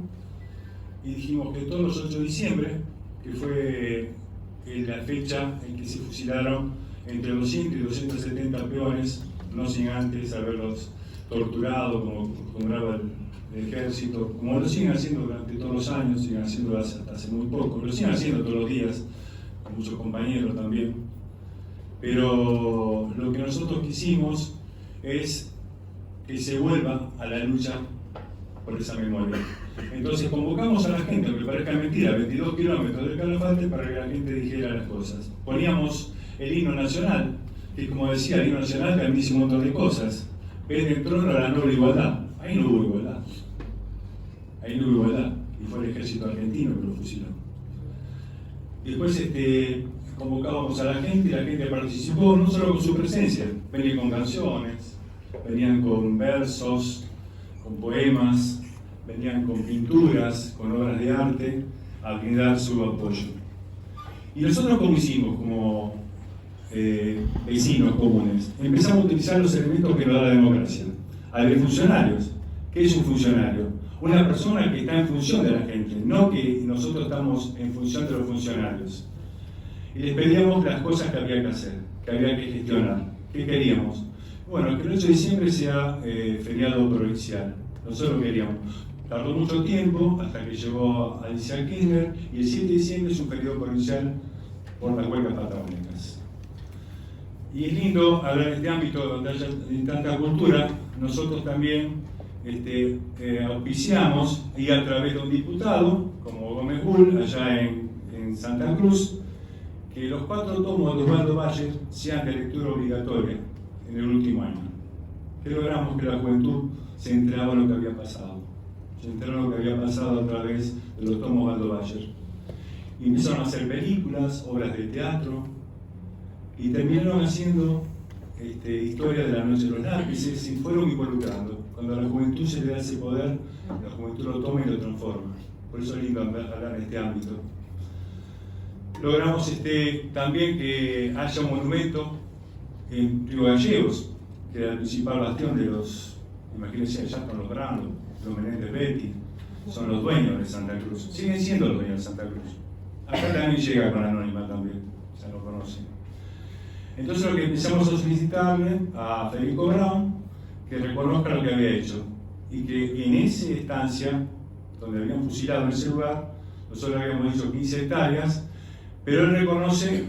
y dijimos que todos los 8 de diciembre, que fue la fecha en que se fusilaron entre 200 y 270 peones, no sin antes haberlos torturado, como acostumbraba el ejército, como lo siguen haciendo durante todos los años, siguen haciendo hasta hace muy poco, lo siguen haciendo todos los días, con muchos compañeros también. Pero lo que nosotros quisimos es que se vuelva a la lucha por esa memoria. Entonces convocamos a la gente, aunque parezca mentira, 22 kilómetros del Calafate, para que la gente dijera las cosas. Poníamos el himno nacional, que como decía, el himno nacional también dice un montón de cosas. Ven el trono a la noble igualdad. Ahí no hubo igualdad. Ahí no hubo igualdad. Y fue el ejército argentino que lo fusiló. Después convocábamos a la gente participó no solo con su presencia, venían con canciones, venían con versos, con poemas, venían con pinturas, con obras de arte, a brindar su apoyo. Y nosotros, como hicimos, como vecinos comunes, empezamos a utilizar los elementos que nos da la democracia. A ver, funcionarios. ¿Qué es un funcionario? Una persona que está en función de la gente, no que nosotros estamos en función de los funcionarios. Y les pedíamos las cosas que había que hacer, que había que gestionar. ¿Qué queríamos? Bueno, que el 8 de diciembre sea feriado provincial. Nosotros queríamos. Tardó mucho tiempo hasta que llegó Alicia Kirchner, y el 7 de diciembre es un feriado provincial por las huelgas patagónicas. Y es lindo hablar en este ámbito donde hay tanta cultura. Nosotros también auspiciamos, y a través de un diputado, como Gómez Bull, allá en Santa Cruz, que los 4 tomos de Osvaldo Bayer sean de lectura obligatoria en el último año. Que logramos que la juventud se enteraba de lo que había pasado. Se enteró de lo que había pasado a través de los tomos de Osvaldo Bayer. Y empezaron a hacer películas, obras de teatro, y terminaron haciendo historia de la noche de los lápices, y fueron involucrando. Cuando a la juventud se le da ese poder, la juventud lo toma y lo transforma. Por eso es lindo hablar en este ámbito. Logramos también que haya un monumento en Río Gallegos, que era el principal bastión de los, imagínense, allá con los Brando, los Menéndez Betti, son los dueños de Santa Cruz, siguen siendo los dueños de Santa Cruz. Acá también llega con Anónima también, ya lo conocen. Entonces lo que empezamos a solicitarle a Federico Brown, que reconozca lo que había hecho, y que en esa estancia, donde habían fusilado en ese lugar, nosotros habíamos hecho 15 hectáreas, pero él reconoce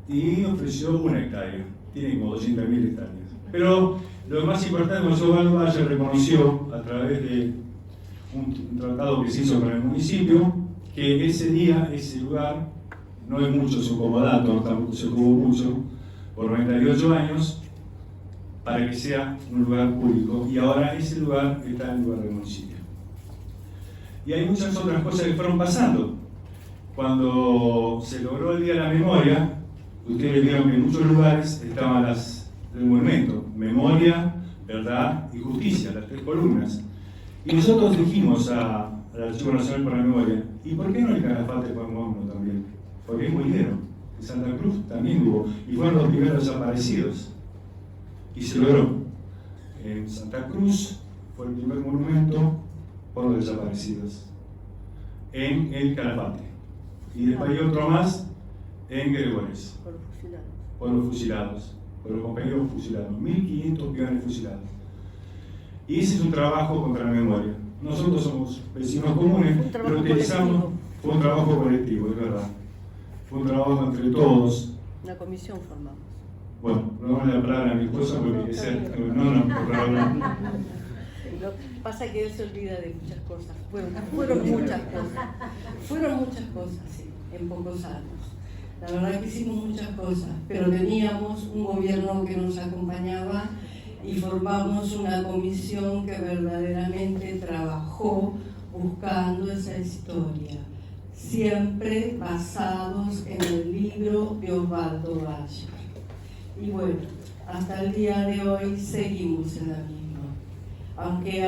y ofreció 1 hectárea, tiene como 200.000 hectáreas. Pero lo más importante, Osvaldo Bayer reconoció a través de un tratado que se hizo con el municipio, que ese día, ese lugar, no es mucho su comodato, tampoco se jugó mucho, por 98 años, para que sea un lugar público, y ahora ese lugar está en el lugar del municipio. Y hay muchas otras cosas que fueron pasando. Cuando se logró el Día de la Memoria, ustedes vieron que en muchos lugares estaban el movimiento, memoria, verdad y justicia, las 3 columnas. Y nosotros dijimos al Archivo Nacional para la Memoria, ¿y por qué no el Calafate ponemos uno también? Porque es muy ligero. En Santa Cruz también hubo, y fueron los primeros desaparecidos. Y se logró. En Santa Cruz fue el primer monumento por los desaparecidos. En el Calafate. Y después hay otro más en Gregores. Por los fusilados. Por los compañeros fusilados. 1500 peones fusilados. Y ese es un trabajo contra la memoria. Nosotros somos vecinos comunes, pero utilizamos, fue un trabajo colectivo, es verdad. Fue un trabajo entre todos. Una comisión formamos. Bueno, no vamos a dar la palabra a mi esposa porque hay que ser. No, por favor. Lo que pasa es que él se olvida de muchas cosas. Bueno, fueron muchas cosas. Fueron muchas cosas, sí, en pocos años. La verdad que hicimos muchas cosas, pero teníamos un gobierno que nos acompañaba y formamos una comisión que verdaderamente trabajó buscando esa historia, siempre basados en el libro de Osvaldo Bayer. Y bueno, hasta el día de hoy seguimos en la misma. Aunque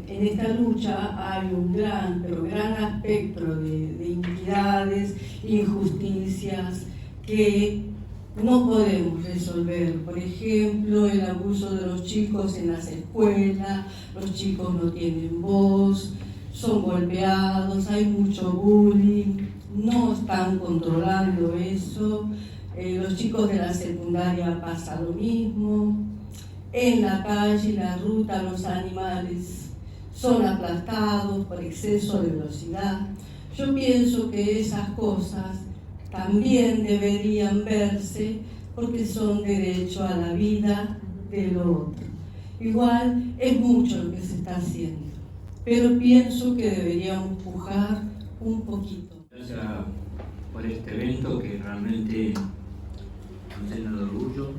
en esta lucha hay un gran, pero gran aspecto de iniquidades, injusticias que no podemos resolver. Por ejemplo, el abuso de los chicos en las escuelas, los chicos no tienen voz, son golpeados, hay mucho bullying, no están controlando eso. Los chicos de la secundaria pasa lo mismo. En la calle, la ruta, los animales son aplastados por exceso de velocidad. Yo pienso que esas cosas también deberían verse porque son derecho a la vida del otro. Igual es mucho lo que se está haciendo, pero pienso que deberíamos pujar un poquito. Gracias por este evento que realmente nos llena de orgullo.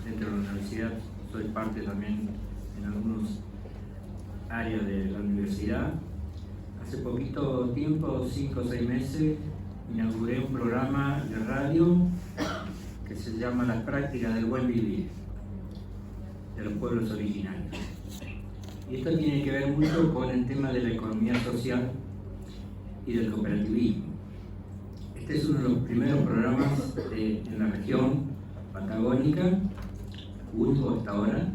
Dentro de la universidad soy parte también en algunas áreas de la universidad. Hace poquito tiempo, 5 o 6 meses, inauguré un programa de radio que se llama Las Prácticas del Buen Vivir de los pueblos originarios. Y esto tiene que ver mucho con el tema de la economía social y del cooperativismo. Este es uno de los primeros programas en la región patagónica, único hasta ahora,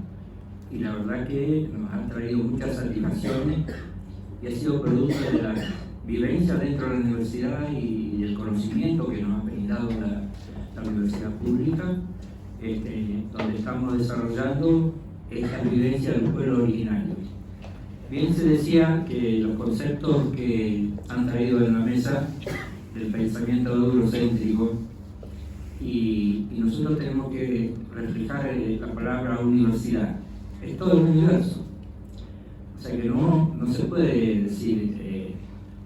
y la verdad que nos ha traído muchas satisfacciones y ha sido producto de la vivencia dentro de la universidad y del conocimiento que nos ha brindado la universidad pública, donde estamos desarrollando esta vivencia del pueblo originario. Bien se decía que los conceptos que han traído en la mesa del pensamiento eurocéntrico, y nosotros tenemos que reflejar la palabra universidad. Es todo el universo. O sea que no se puede decir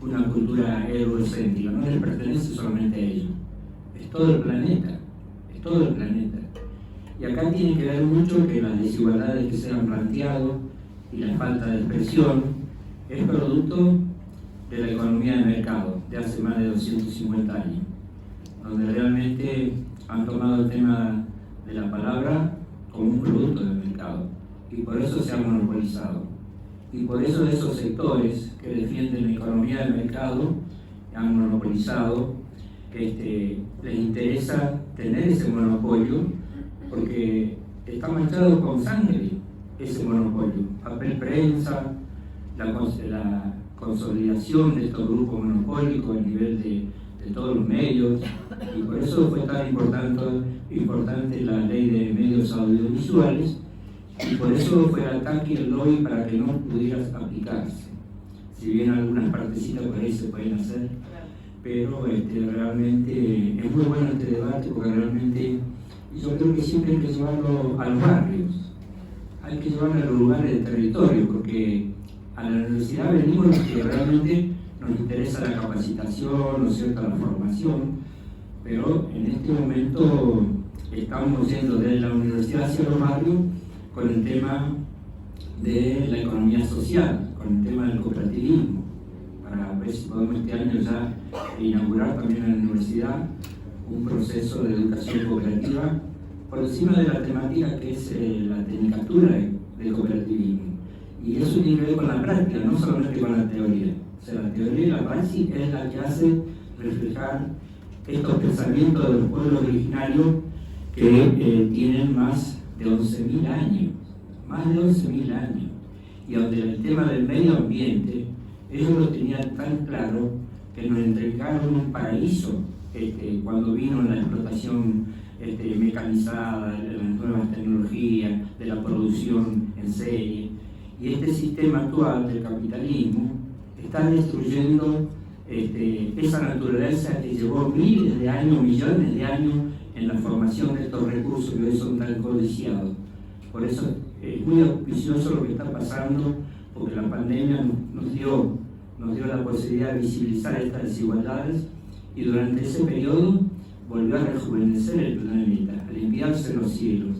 una cultura eurocéntrica, no le pertenece solamente a ellos. Es todo el planeta, es todo el planeta. Y acá tiene que ver mucho que las desigualdades que se han planteado y la falta de expresión es producto de la economía de mercado de hace más de 250 años, donde realmente han tomado el tema de la palabra como un producto del mercado y por eso se ha monopolizado. Y por eso esos sectores que defienden la economía del mercado han monopolizado, les interesa tener ese monopolio porque está manchado con sangre ese monopolio. Papel prensa, la consolidación de estos grupos monopólicos a nivel de todos los medios, y por eso fue tan importante la ley de medios audiovisuales, y por eso fue el ataque y el lobby para que no pudiera aplicarse. Si bien algunas partecitas por ahí se pueden hacer, pero realmente es muy bueno este debate porque realmente yo creo que siempre hay que llevarlo a los barrios, hay que llevarlo a los lugares del territorio, porque a la universidad venimos los que realmente nos interesa la capacitación, ¿no es cierto?, la formación, pero en este momento estamos yendo desde la universidad hacia los barrios con el tema de la economía social, con el tema del cooperativismo. ver si podemos este año ya inaugurar también en la universidad un proceso de educación cooperativa por encima de la temática que es la tecnicatura del cooperativismo. Y eso tiene que ver con la práctica, no solamente con la teoría. O sea, la teoría y la praxis es la que hace reflejar estos pensamientos de los pueblos originarios que tienen más de 11.000 años, más de 11.000 años, y donde el tema del medio ambiente, ellos lo tenían tan claro que nos entregaron un paraíso cuando vino la explotación mecanizada, de las nuevas tecnologías, de la producción en serie, y este sistema actual del capitalismo está destruyendo esa naturaleza que llevó miles de años, millones de años en la formación de estos recursos que hoy son tan codiciados. Por eso es muy auspicioso lo que está pasando, porque la pandemia nos dio la posibilidad de visibilizar estas desigualdades, y durante ese periodo volvió a rejuvenecer el planeta, a limpiarse los cielos.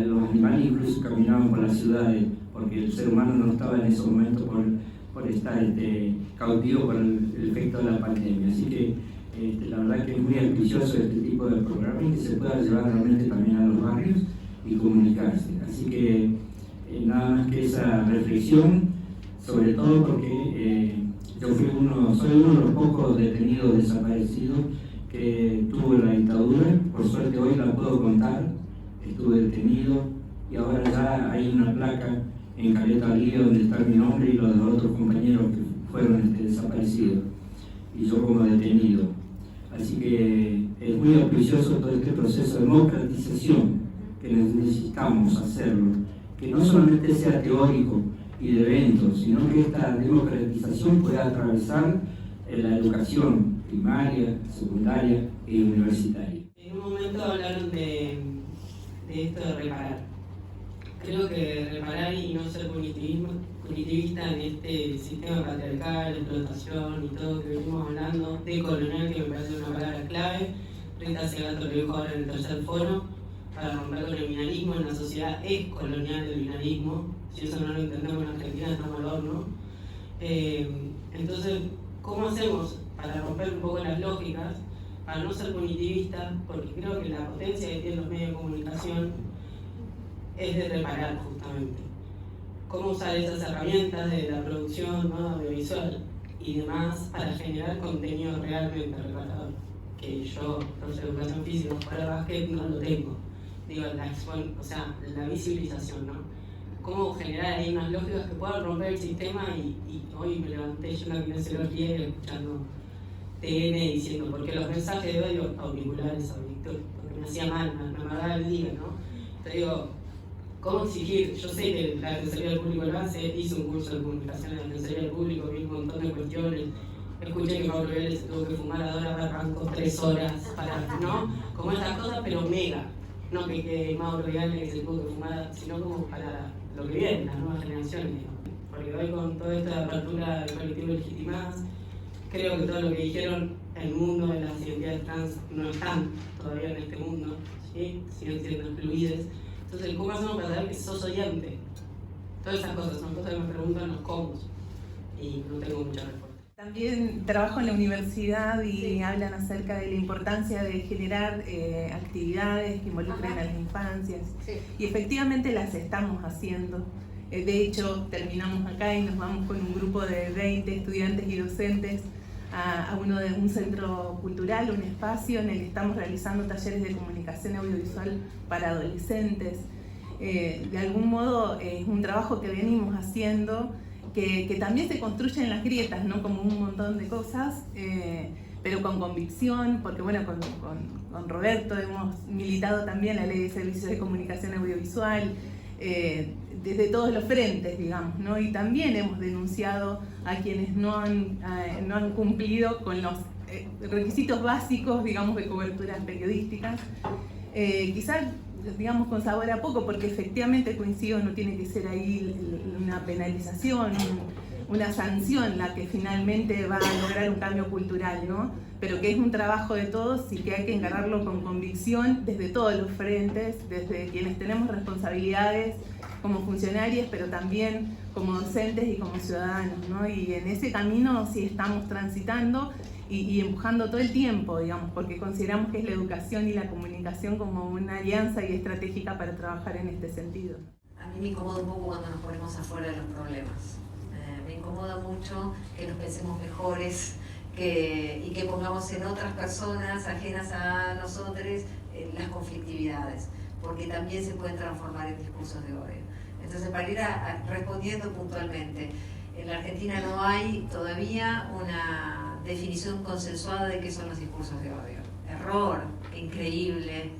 Los animales incluso caminaban por las ciudades, porque el ser humano no estaba en ese momento por estar cautivo por el efecto de la pandemia. Así que la verdad que es muy auspicioso este tipo de programa y que se pueda llevar realmente también a los barrios y comunicarse. Así que nada más que esa reflexión, sobre todo porque yo soy uno de los pocos detenidos desaparecidos que tuvo la dictadura. Por suerte hoy la puedo contar, estuve detenido y ahora ya hay una placa en Caleta Olivia donde está mi nombre y los de los otros compañeros que fueron desaparecidos, y yo como detenido. Así que es muy auspicioso todo este proceso de democratización que necesitamos hacerlo, que no solamente sea teórico y de eventos, sino que esta democratización pueda atravesar la educación primaria, secundaria y universitaria. En un momento hablaron de esto de reparar. Creo que reparar y no ser punitivista en este sistema patriarcal, de explotación y todo que venimos hablando, de colonial, que me parece una palabra clave. Rita Segato lo dijo ahora en el tercer foro, para romper con el binarismo. En la sociedad es colonial el binarismo, si eso no lo entendemos en Argentina estamos al horno. Entonces, ¿cómo hacemos para romper un poco las lógicas, para no ser punitivistas? Porque creo que la potencia que tienen los medios de comunicación es de reparar justamente. Cómo usar esas herramientas de la producción, ¿no?, audiovisual y demás para generar contenido realmente reparador. Que yo, profesor de educación física, para básquet no lo tengo. Digo, la visibilización, ¿no? Cómo generar ahí unas lógicas que puedan romper el sistema y hoy me levanté yo en la kinesiología escuchando TN diciendo, porque los mensajes de odio auriculares a Víctor, porque me hacía mal, me amargaba el día, ¿no? Te digo, ¿cómo exigir? Yo sé que la Defensoría del Público lo hace, hice un curso de comunicación en la Defensoría del Público, vi un montón de cuestiones, escuché que Mauro Viale se tuvo que fumar a Dora Barranco 3 horas para, ¿no? Como estas cosas, pero mega. No que Mauro Viale se tuvo que fumar, sino como para lo que viene, las nuevas generaciones, digamos. Porque hoy con toda esta apertura del colectivo Legitimadas, creo que todo lo que dijeron, el mundo de las identidades trans no están todavía en este mundo, ¿sí? Siguen siendo excluidas. Entonces, ¿cómo hacemos para saber que sos oyente? Todas esas cosas son cosas que me preguntan los cómo y no tengo mucha respuesta. También trabajo en la universidad y hablan acerca de la importancia de generar actividades que involucren a las infancias. Y efectivamente las estamos haciendo. De hecho, terminamos acá y nos vamos con un grupo de 20 estudiantes y docentes a un centro cultural, un espacio en el que estamos realizando talleres de comunicación audiovisual para adolescentes. De algún modo es un trabajo que venimos haciendo que también se construye en las grietas, ¿no? Como un montón de cosas, pero con convicción, porque bueno, con Roberto hemos militado también la Ley de Servicios de Comunicación Audiovisual, desde todos los frentes, digamos, ¿no? Y también hemos denunciado a quienes no han cumplido con los requisitos básicos, digamos, de coberturas periodísticas. Quizás, digamos, con sabor a poco, porque efectivamente coincido, no tiene que ser ahí una penalización, una sanción la que finalmente va a lograr un cambio cultural, ¿no? Pero que es un trabajo de todos y que hay que encararlo con convicción desde todos los frentes, desde quienes tenemos responsabilidades como funcionarios, pero también como docentes y como ciudadanos, ¿no? Y en ese camino sí estamos transitando y empujando todo el tiempo, digamos, porque consideramos que es la educación y la comunicación como una alianza y estratégica para trabajar en este sentido. A mí me incomoda un poco cuando nos ponemos afuera de los problemas. Me incomoda mucho que nos pensemos mejores y que pongamos en otras personas ajenas a nosotros las conflictividades, porque también se pueden transformar en discursos de odio. Entonces, para ir respondiendo puntualmente, en la Argentina no hay todavía una definición consensuada de qué son los discursos de odio. Error, increíble.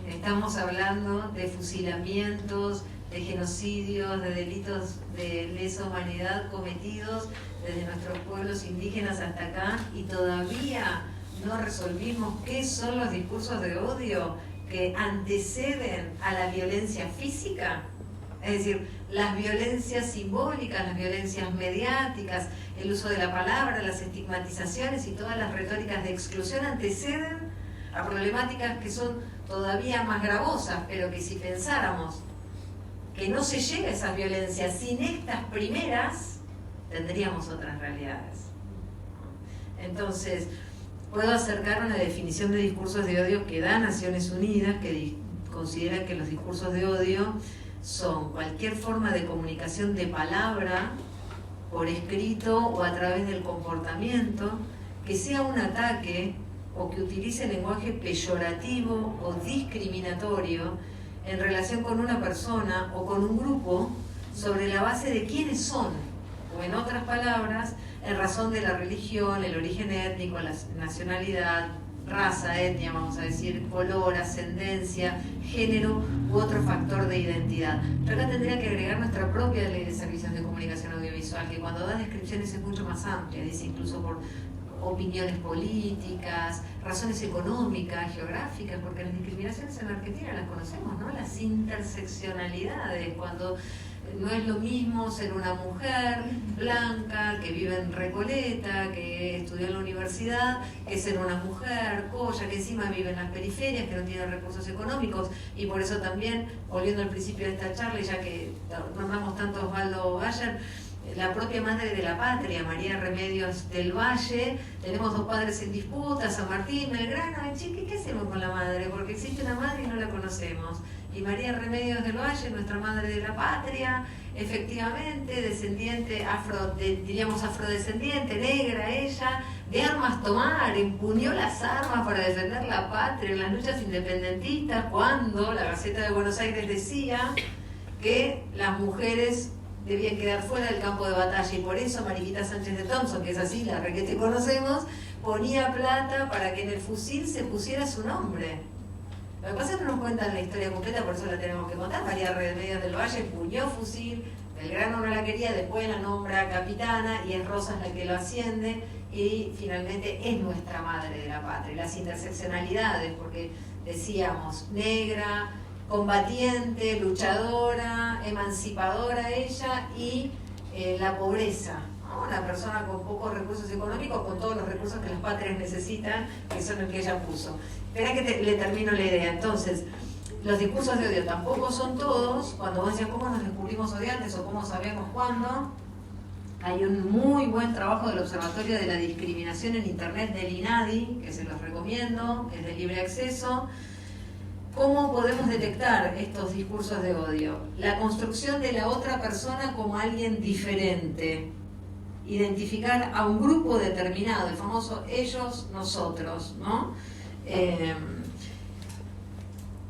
Estamos hablando de fusilamientos, de genocidios, de delitos de lesa humanidad cometidos desde nuestros pueblos indígenas hasta acá, y todavía no resolvimos qué son los discursos de odio que anteceden a la violencia física. Es decir, las violencias simbólicas, las violencias mediáticas, el uso de la palabra, las estigmatizaciones y todas las retóricas de exclusión anteceden a problemáticas que son todavía más gravosas, pero que si pensáramos que no se llega a esas violencias sin estas primeras, tendríamos otras realidades. Entonces, puedo acercar una definición de discursos de odio que da Naciones Unidas, que considera que los discursos de odio son cualquier forma de comunicación de palabra, por escrito o a través del comportamiento, que sea un ataque o que utilice lenguaje peyorativo o discriminatorio en relación con una persona o con un grupo sobre la base de quiénes son, o en otras palabras, en razón de la religión, el origen étnico, la nacionalidad, raza, etnia, vamos a decir, color, ascendencia, género u otro factor de identidad. Yo acá tendría que agregar nuestra propia ley de servicios de comunicación audiovisual, que cuando da descripciones es mucho más amplia, dice incluso por opiniones políticas, razones económicas, geográficas, porque las discriminaciones en la Argentina las conocemos, ¿no? Las interseccionalidades, cuando no es lo mismo ser una mujer blanca que vive en Recoleta, que estudió en la universidad, que ser una mujer coya que encima vive en las periferias, que no tiene recursos económicos. Y por eso también, volviendo al principio de esta charla, y ya que nombramos tanto a Osvaldo Bayer, la propia madre de la patria, María Remedios del Valle, tenemos dos padres en disputa, San Martín, Belgrano, chique, ¿qué hacemos con la madre? Porque existe una madre y no la conocemos. Y María Remedios del Valle, nuestra madre de la patria, efectivamente, descendiente, diríamos afrodescendiente, negra ella, de armas tomar, empuñó las armas para defender la patria en las luchas independentistas, cuando la Gaceta de Buenos Aires decía que las mujeres debían quedar fuera del campo de batalla, y por eso Mariquita Sánchez de Thompson, que es así, la requete conocemos, ponía plata para que en el fusil se pusiera su nombre. Lo que pasa es que no nos cuentan la historia completa, por eso la tenemos que contar. María Remedios del Valle empuñó fusil, Belgrano no la quería, después la nombra capitana y es Rosas la que lo asciende, y finalmente es nuestra madre de la patria. Las interseccionalidades, porque decíamos negra, combatiente, luchadora, emancipadora ella, y la pobreza, ¿no? Una persona con pocos recursos económicos, con todos los recursos que las patrias necesitan, que son el que ella puso. Espera que le termino la idea. Entonces, los discursos de odio tampoco son todos. Cuando vos decías cómo nos descubrimos odiantes o cómo sabemos cuándo, hay un muy buen trabajo del Observatorio de la Discriminación en Internet del INADI, que se los recomiendo, es de libre acceso. ¿Cómo podemos detectar estos discursos de odio? La construcción de la otra persona como alguien diferente. Identificar a un grupo determinado, el famoso ellos, nosotros, ¿no?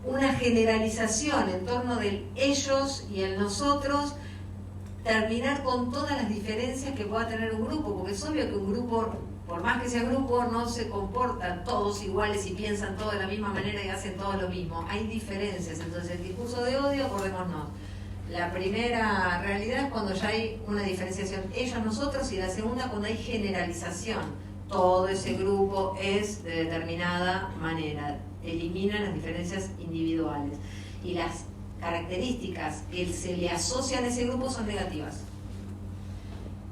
Una generalización en torno del ellos y el nosotros, terminar con todas las diferencias que pueda tener un grupo, porque es obvio que un grupo, por más que sea grupo, no se comportan todos iguales y piensan todos de la misma manera y hacen todo lo mismo. Hay diferencias. Entonces, el discurso de odio, acordémonos, la primera realidad es cuando ya hay una diferenciación ellos, nosotros, y la segunda cuando hay generalización. Todo ese grupo es de determinada manera. Elimina las diferencias individuales. Y las características que se le asocian a ese grupo son negativas.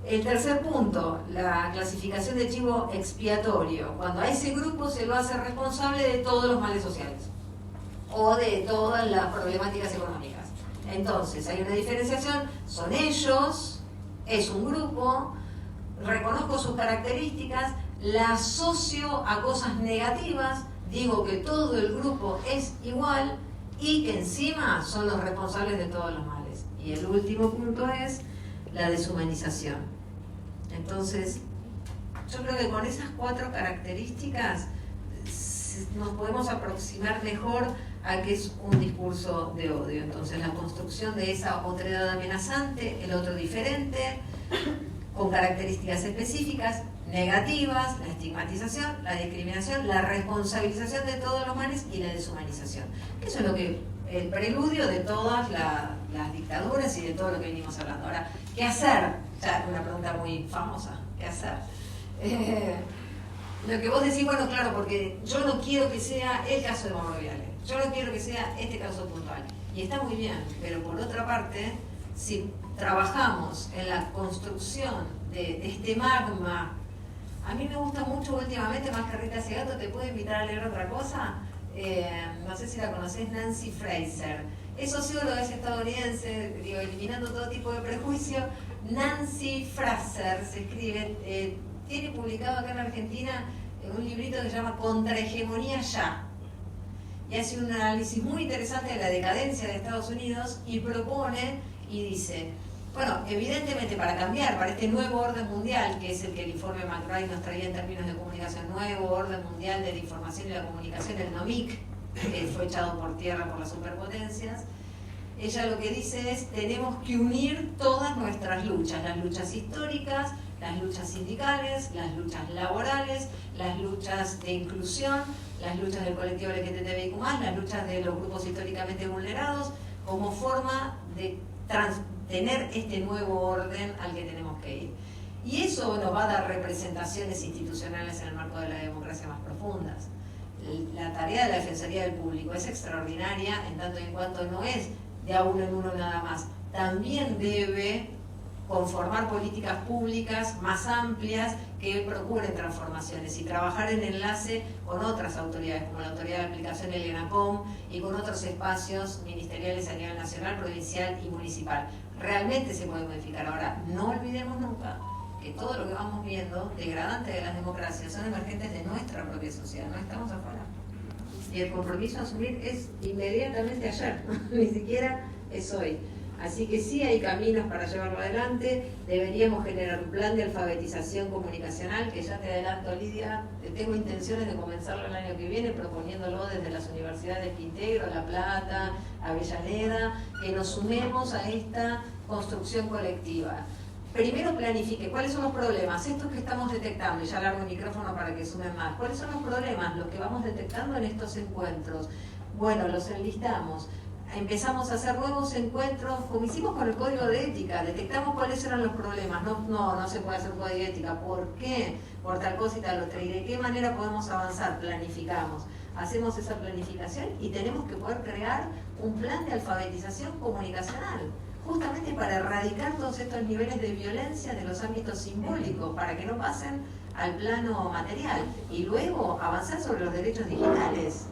El tercer punto, la clasificación de chivo expiatorio, cuando a ese grupo se lo hace responsable de todos los males sociales o de todas las problemáticas económicas. Entonces, hay una diferenciación, son ellos, es un grupo, reconozco sus características, la asocio a cosas negativas, digo que todo el grupo es igual y que encima son los responsables de todos los males. Y el último punto es la deshumanización. Entonces, yo creo que con esas 4 características nos podemos aproximar mejor a que es un discurso de odio. Entonces, la construcción de esa otredad amenazante, el otro diferente, con características específicas, negativas, la estigmatización, la discriminación, la responsabilización de todos los males y la deshumanización. Eso es lo que el preludio de todas las dictaduras y de todo lo que venimos hablando. Ahora, ¿qué hacer? Ya, una pregunta muy famosa. ¿Qué hacer? Lo que vos decís, bueno, claro, porque yo no quiero que sea el caso de Mauro Viale, yo no quiero que sea este caso puntual. Y está muy bien, pero por otra parte, si trabajamos en la construcción de este magma, a mí me gusta mucho últimamente, más que Rita Segato, te puedo invitar a leer otra cosa, no sé si la conocés, Nancy Fraser, es socióloga, es estadounidense, digo, eliminando todo tipo de prejuicio. Nancy Fraser se escribe, tiene publicado acá en Argentina un librito que se llama Contrahegemonía Ya, y hace un análisis muy interesante de la decadencia de Estados Unidos y propone y dice, bueno, evidentemente para cambiar, para este nuevo orden mundial, que es el que el informe McBride nos traía en términos de comunicación, nuevo orden mundial de la información y la comunicación, el NOMIC, que fue echado por tierra por las superpotencias, ella lo que dice es, tenemos que unir todas nuestras luchas, las luchas históricas, las luchas sindicales, las luchas laborales, las luchas de inclusión, las luchas del colectivo LGTBIQ+, las luchas de los grupos históricamente vulnerados, como forma de tener este nuevo orden al que tenemos que ir. Y eso nos va a dar representaciones institucionales en el marco de la democracia más profundas. La tarea de la Defensoría del Público es extraordinaria en tanto y en cuanto no es de a uno en uno nada más. También debe conformar políticas públicas más amplias que procuren transformaciones y trabajar en enlace con otras autoridades, como la Autoridad de Aplicación, el ENACOM, y con otros espacios ministeriales a nivel nacional, provincial y municipal. Realmente se puede modificar. Ahora, no olvidemos nunca que todo lo que vamos viendo, degradante de las democracias, son emergentes de nuestra propia sociedad, no estamos afuera. Y el compromiso a asumir es inmediatamente ayer, ni siquiera es hoy. Así que sí hay caminos para llevarlo adelante, deberíamos generar un plan de alfabetización comunicacional, que ya te adelanto, Lidia, tengo intenciones de comenzarlo el año que viene, proponiéndolo desde las universidades Quintegro, La Plata, Avellaneda, que nos sumemos a esta construcción colectiva. Primero planifique cuáles son los problemas, estos que estamos detectando, y ya largo el micrófono para que sumen más, cuáles son los problemas, los que vamos detectando en estos encuentros. Bueno, los enlistamos. Empezamos a hacer nuevos encuentros, como hicimos con el código de ética, detectamos cuáles eran los problemas, no se puede hacer un código de ética, ¿por qué? Por tal cosa y tal otra, y de qué manera podemos avanzar, planificamos, hacemos esa planificación y tenemos que poder crear un plan de alfabetización comunicacional, justamente para erradicar todos estos niveles de violencia de los ámbitos simbólicos, para que no pasen al plano material, y luego avanzar sobre los derechos digitales.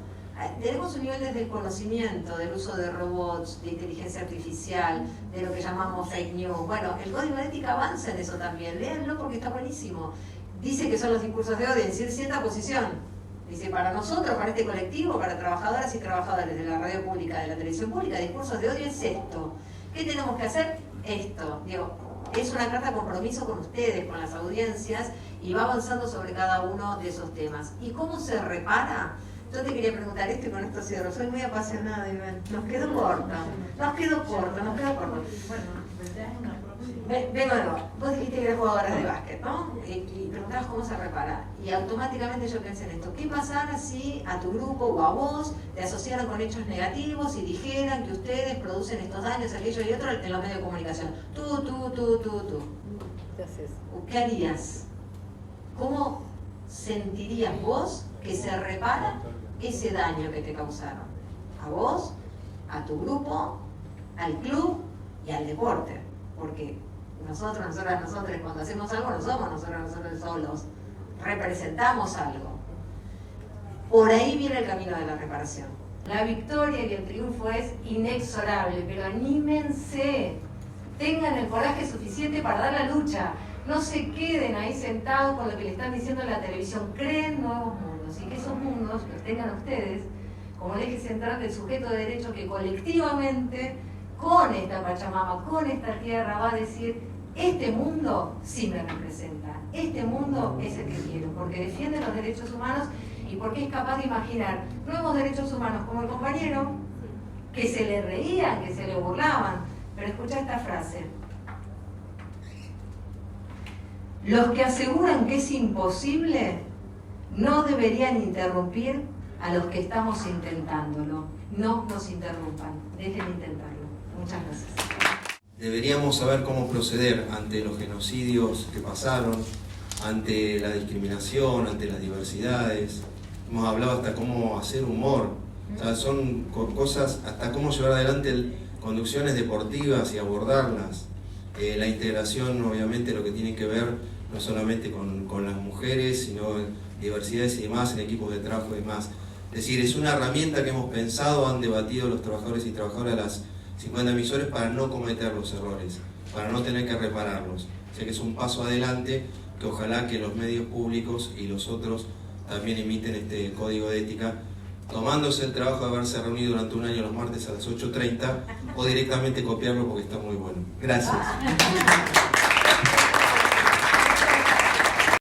Tenemos un nivel de desconocimiento del uso de robots, de inteligencia artificial, de lo que llamamos fake news. Bueno, el código de ética avanza en eso también, léanlo porque está buenísimo. Dice que son los discursos de odio en cierta posición. Dice, para nosotros, para este colectivo, para trabajadoras y trabajadores de la radio pública, de la televisión pública, discursos de odio es esto. ¿Qué tenemos que hacer? Esto. Digo, es una carta de compromiso con ustedes, con las audiencias, y va avanzando sobre cada uno de esos temas. ¿Y cómo se repara? Yo te quería preguntar esto y con esto cierro. Soy muy apasionada, Iván. Nos quedó corto. Bueno, vengo de nuevo. Vos dijiste que eras jugadoras de básquet, ¿no? Y preguntabas cómo se repara. Y automáticamente yo pensé en esto. ¿Qué pasara si a tu grupo o a vos te asociaran con hechos negativos y dijeran que ustedes producen estos daños, aquello y otro en los medios de comunicación? Tú. ¿Qué harías? ¿Cómo sentirías vos que se repara ese daño que te causaron? A vos, a tu grupo, al club y al deporte. Porque nosotros, cuando hacemos algo, no somos nosotros solos. Representamos algo. Por ahí viene el camino de la reparación. La victoria y el triunfo es inexorable, pero anímense, tengan el coraje suficiente para dar la lucha. No se queden ahí sentados con lo que le están diciendo en la televisión. Creen nuevos mundos y que esos mundos los tengan ustedes como el eje central del sujeto de derecho que colectivamente, con esta Pachamama, con esta tierra, va a decir: este mundo sí me representa, este mundo es el que quiero, porque defiende los derechos humanos y porque es capaz de imaginar nuevos derechos humanos como el compañero, que se le reían, que se le burlaban. Pero escucha esta frase: los que aseguran que es imposible no deberían interrumpir a los que estamos intentándolo. No nos interrumpan, dejen de intentarlo. Muchas gracias. Deberíamos saber cómo proceder ante los genocidios que pasaron, ante la discriminación, ante las diversidades. Hemos hablado hasta cómo hacer humor. O sea, son cosas, hasta cómo llevar adelante conducciones deportivas y abordarlas. La integración, obviamente, lo que tiene que ver no solamente con las mujeres, sino diversidades y demás, en equipos de trabajo y demás. Es decir, es una herramienta que hemos pensado, han debatido los trabajadores y trabajadoras de las 50 emisoras para no cometer los errores, para no tener que repararlos. O sea que es un paso adelante que ojalá que los medios públicos y los otros también imiten este código de ética, tomándose el trabajo de haberse reunido durante un año los martes a las 8:30 o directamente copiarlo porque está muy bueno. Gracias.